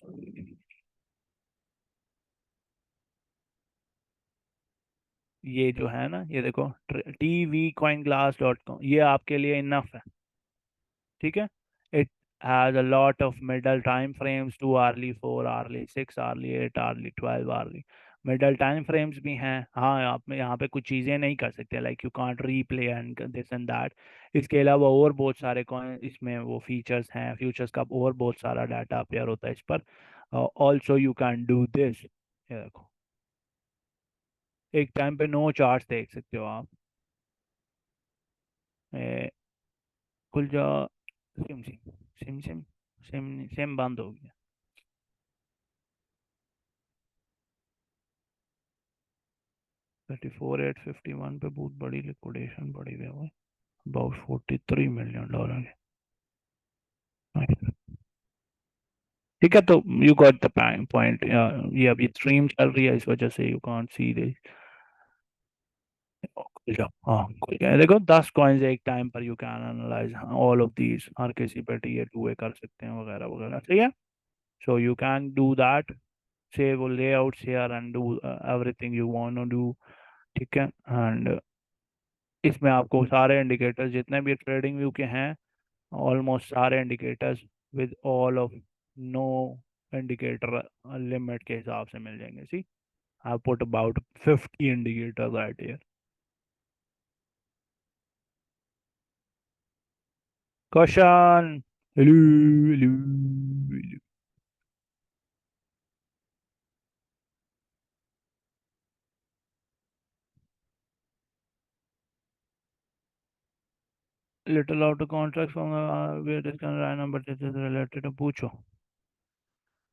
ये जो है ना, ये देखो, tvcoinglass.com, ये आपके लिए इनफ है, ठीक है। It has a lot of middle time frames, 2 hourly, 4 hourly, 6 hourly, 8 hourly, 12 hourly middle time frames भी हैं। हाँ, आप में यहाँ पे कुछ चीज़ें नहीं कर सकते, like you can't replay and this and that. इसके अलावा और बहुत सारे कौन इसमें वो फीचर्स हैं, फ्यूचर्स का और बहुत सारा डाटा अपेयर होता है इस पर। Also you can do this, ये देखो, एक टाइम पे 9 चार्ट्स देख सकते हो आप। ए, खुल जा। SIM SIM SIM SIM SIM SIM बंद हो गया। 34,851 पे बहुत बड़ी लिक्विडेशन पड़ी हुई है, अबाउट $43 million के। ठीक है, तो यू गॉट द पॉइंट। ये अभी स्ट्रीम चल रही है, इस वजह से यू कांट सी दिस। खुल जाओ, हाँ खुल गया, देखो 10 कॉइन्स एक टाइम पर, you can analyse all of these, हर किसी पे टीए टूए कर सकते हैं वगैरह वगैरह, ठीक है। So you can do that, save layouts here and do everything you want to do, ठीक है। एंड इसमें आपको सारे इंडिकेटर्स जितने भी ट्रेडिंग व्यू के हैं, ऑलमोस्ट सारे indicators with all of no indicator limit के हिसाब से मिल जाएंगे। See, I put about 50 indicators right here. Caution. Hello, hello, hello. Little out of context from where this can random, but this is related to पूछो।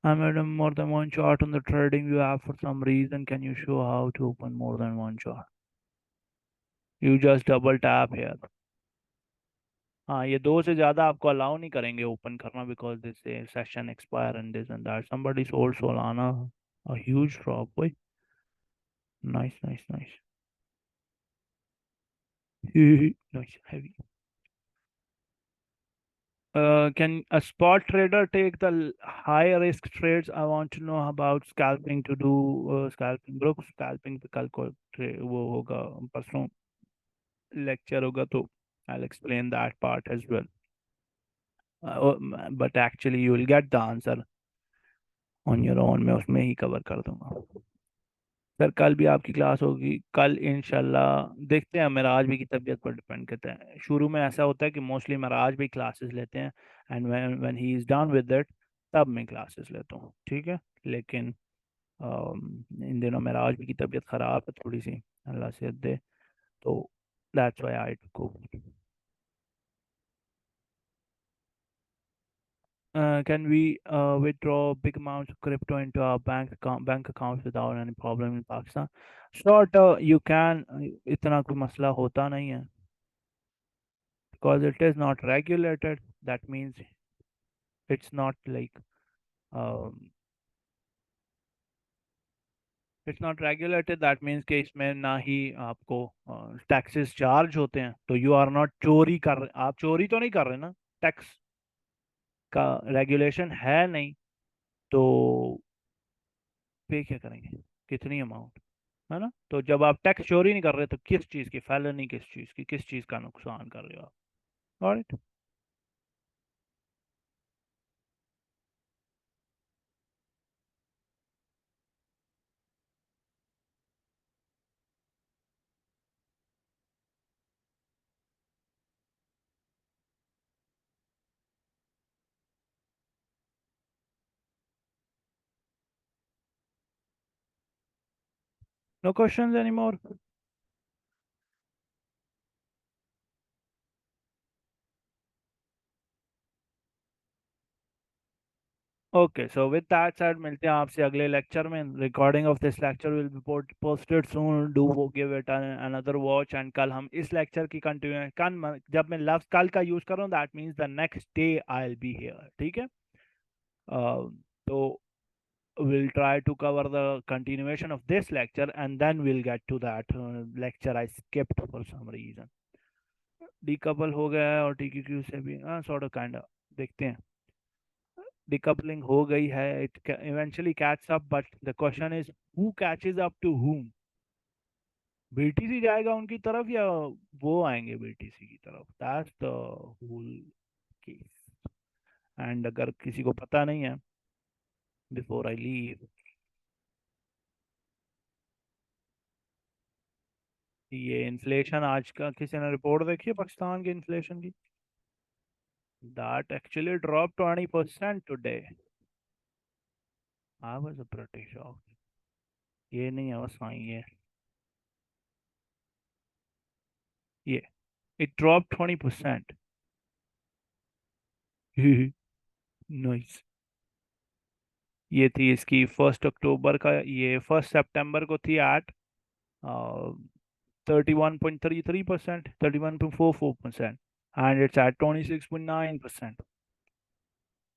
I made more than one chart on the trading view app for some reason. Can you show how to open more than one chart? You just double tap here. हाँ, ये दो से ज्यादा आपको allow नहीं करेंगे open करना, because this session expire and this and that, somebody sold Solana, a huge drop, boy. Nice, nice, nice. No, it's heavy. Can a spot trader take the high risk trades? I want to know about scalping to do scalping group scalping पे कल को वो होगा परसों lecture होगा तो I'll explain that part as well. But actually you will get the answer on your own. मैं उसमें ही cover कर दूंगा. सर कल भी आपकी क्लास होगी कल इंशाल्लाह देखते हैं मेराज भी की तबीयत पर डिपेंड करता है शुरू में ऐसा होता है कि मोस्टली मेराज भी क्लासेस लेते हैं and when he is done with it तब मैं क्लासेस लेता हूँ ठीक है लेकिन इन दिनों मेराज भी की तबीयत ख़राब है थोड़ी सी अल्लाह से दे तो that's why I go can we withdraw big amounts of crypto into our bank accounts without any problem in Pakistan? Sort you can इतना कोई मसला होता नहीं है because it is not regulated. That means it's not like um, it's not regulated. That means कि इसमें ना ही आपको टैक्सेस चार्ज होते हैं तो यू आर नॉट चोरी कर रहे आप चोरी तो नहीं कर रहे ना टैक्स का रेगुलेशन है नहीं तो पे क्या करेंगे कितनी अमाउंट है ना तो जब आप टैक्स चोरी नहीं कर रहे तो किस चीज़ की फैलनी किस चीज़ का नुकसान कर रहे हो आप alright no questions anymore okay so with that said मिलते हैं आपसे अगले लेक्चर में recording of this lecture will be posted soon do वो give it another watch and कल हम इस लेक्चर की कंटिन्यू कल जब मैं लफ्ज कल का यूज कर रहा हूँ that means the next day I will be here ठीक है तो we'll try to cover the continuation of this lecture and then we'll get to that lecture I skipped for some reason decouple हो गया है और TQQ से भी हाँ sort of kind of देखते हैं decoupling हो गई है it eventually catches up but the question is who catches up to whom BTC जाएगा उनकी तरफ या वो आएंगे BTC की तरफ that's the whole case and अगर किसी को पता नहीं है before I leave ये इन्फ्लेशन आज का किसी ने रिपोर्ट देखी है पाकिस्तान के इन्फ्लेशन की that actually dropped 20% today. I was a pretty shocked. ये नहीं है बस हाँ ये it dropped 20%. नाइस ये थी इसकी 1 अक्टूबर का ये 1 सितंबर को थी eight 31.33%, 31.44%, and it's at 26.9%,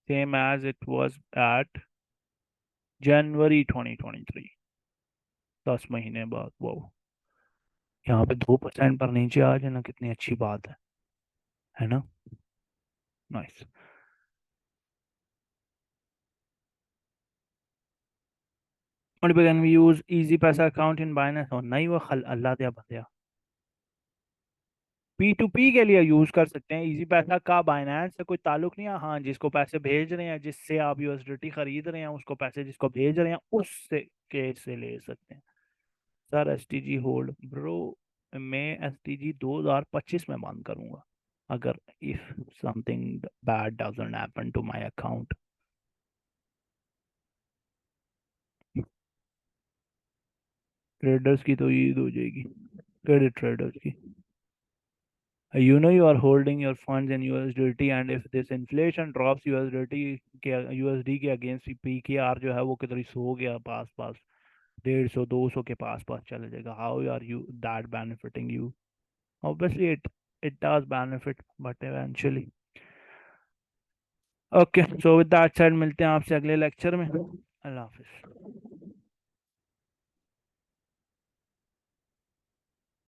same as it was at January 2023. 10 महीने बाद वो यहाँ पे 2% पर नीचे आ जाना कितनी अच्छी बात है ना नाइस और कैन वी यूज इजी पैसा अकाउंट इन बाइनेंस और नहीं वो खल अल्लाह दिया बंदिया P2P के लिए यूज कर सकते हैं इजी पैसा का बाइनेंस से कोई ताल्लुक नहीं है हाँ जिसको पैसे भेज रहे हैं जिससे आप यूएसडीटी खरीद रहे हैं उसको पैसे जिसको भेज रहे हैं उससे के से ले सकते हैं सर एसटीजी होल्ड ब्रो मैं एसटीजी 2025 में बंद करूंगा अगर if something bad doesn't happen to my account traders की तो ईद हो जाएगी क्रेडिट ट्रेडर्स की you know you are holding your funds in USDT and if this inflation drops USD के अगेंस्ट PKR जो है वो कितनी सो गया पास पास 150 200 के पास पास चले जाएगा how are you that benefiting you obviously it does benefit but eventually okay so with that said मिलते हैं आपसे अगले लेक्चर में अल्लाह हाफिज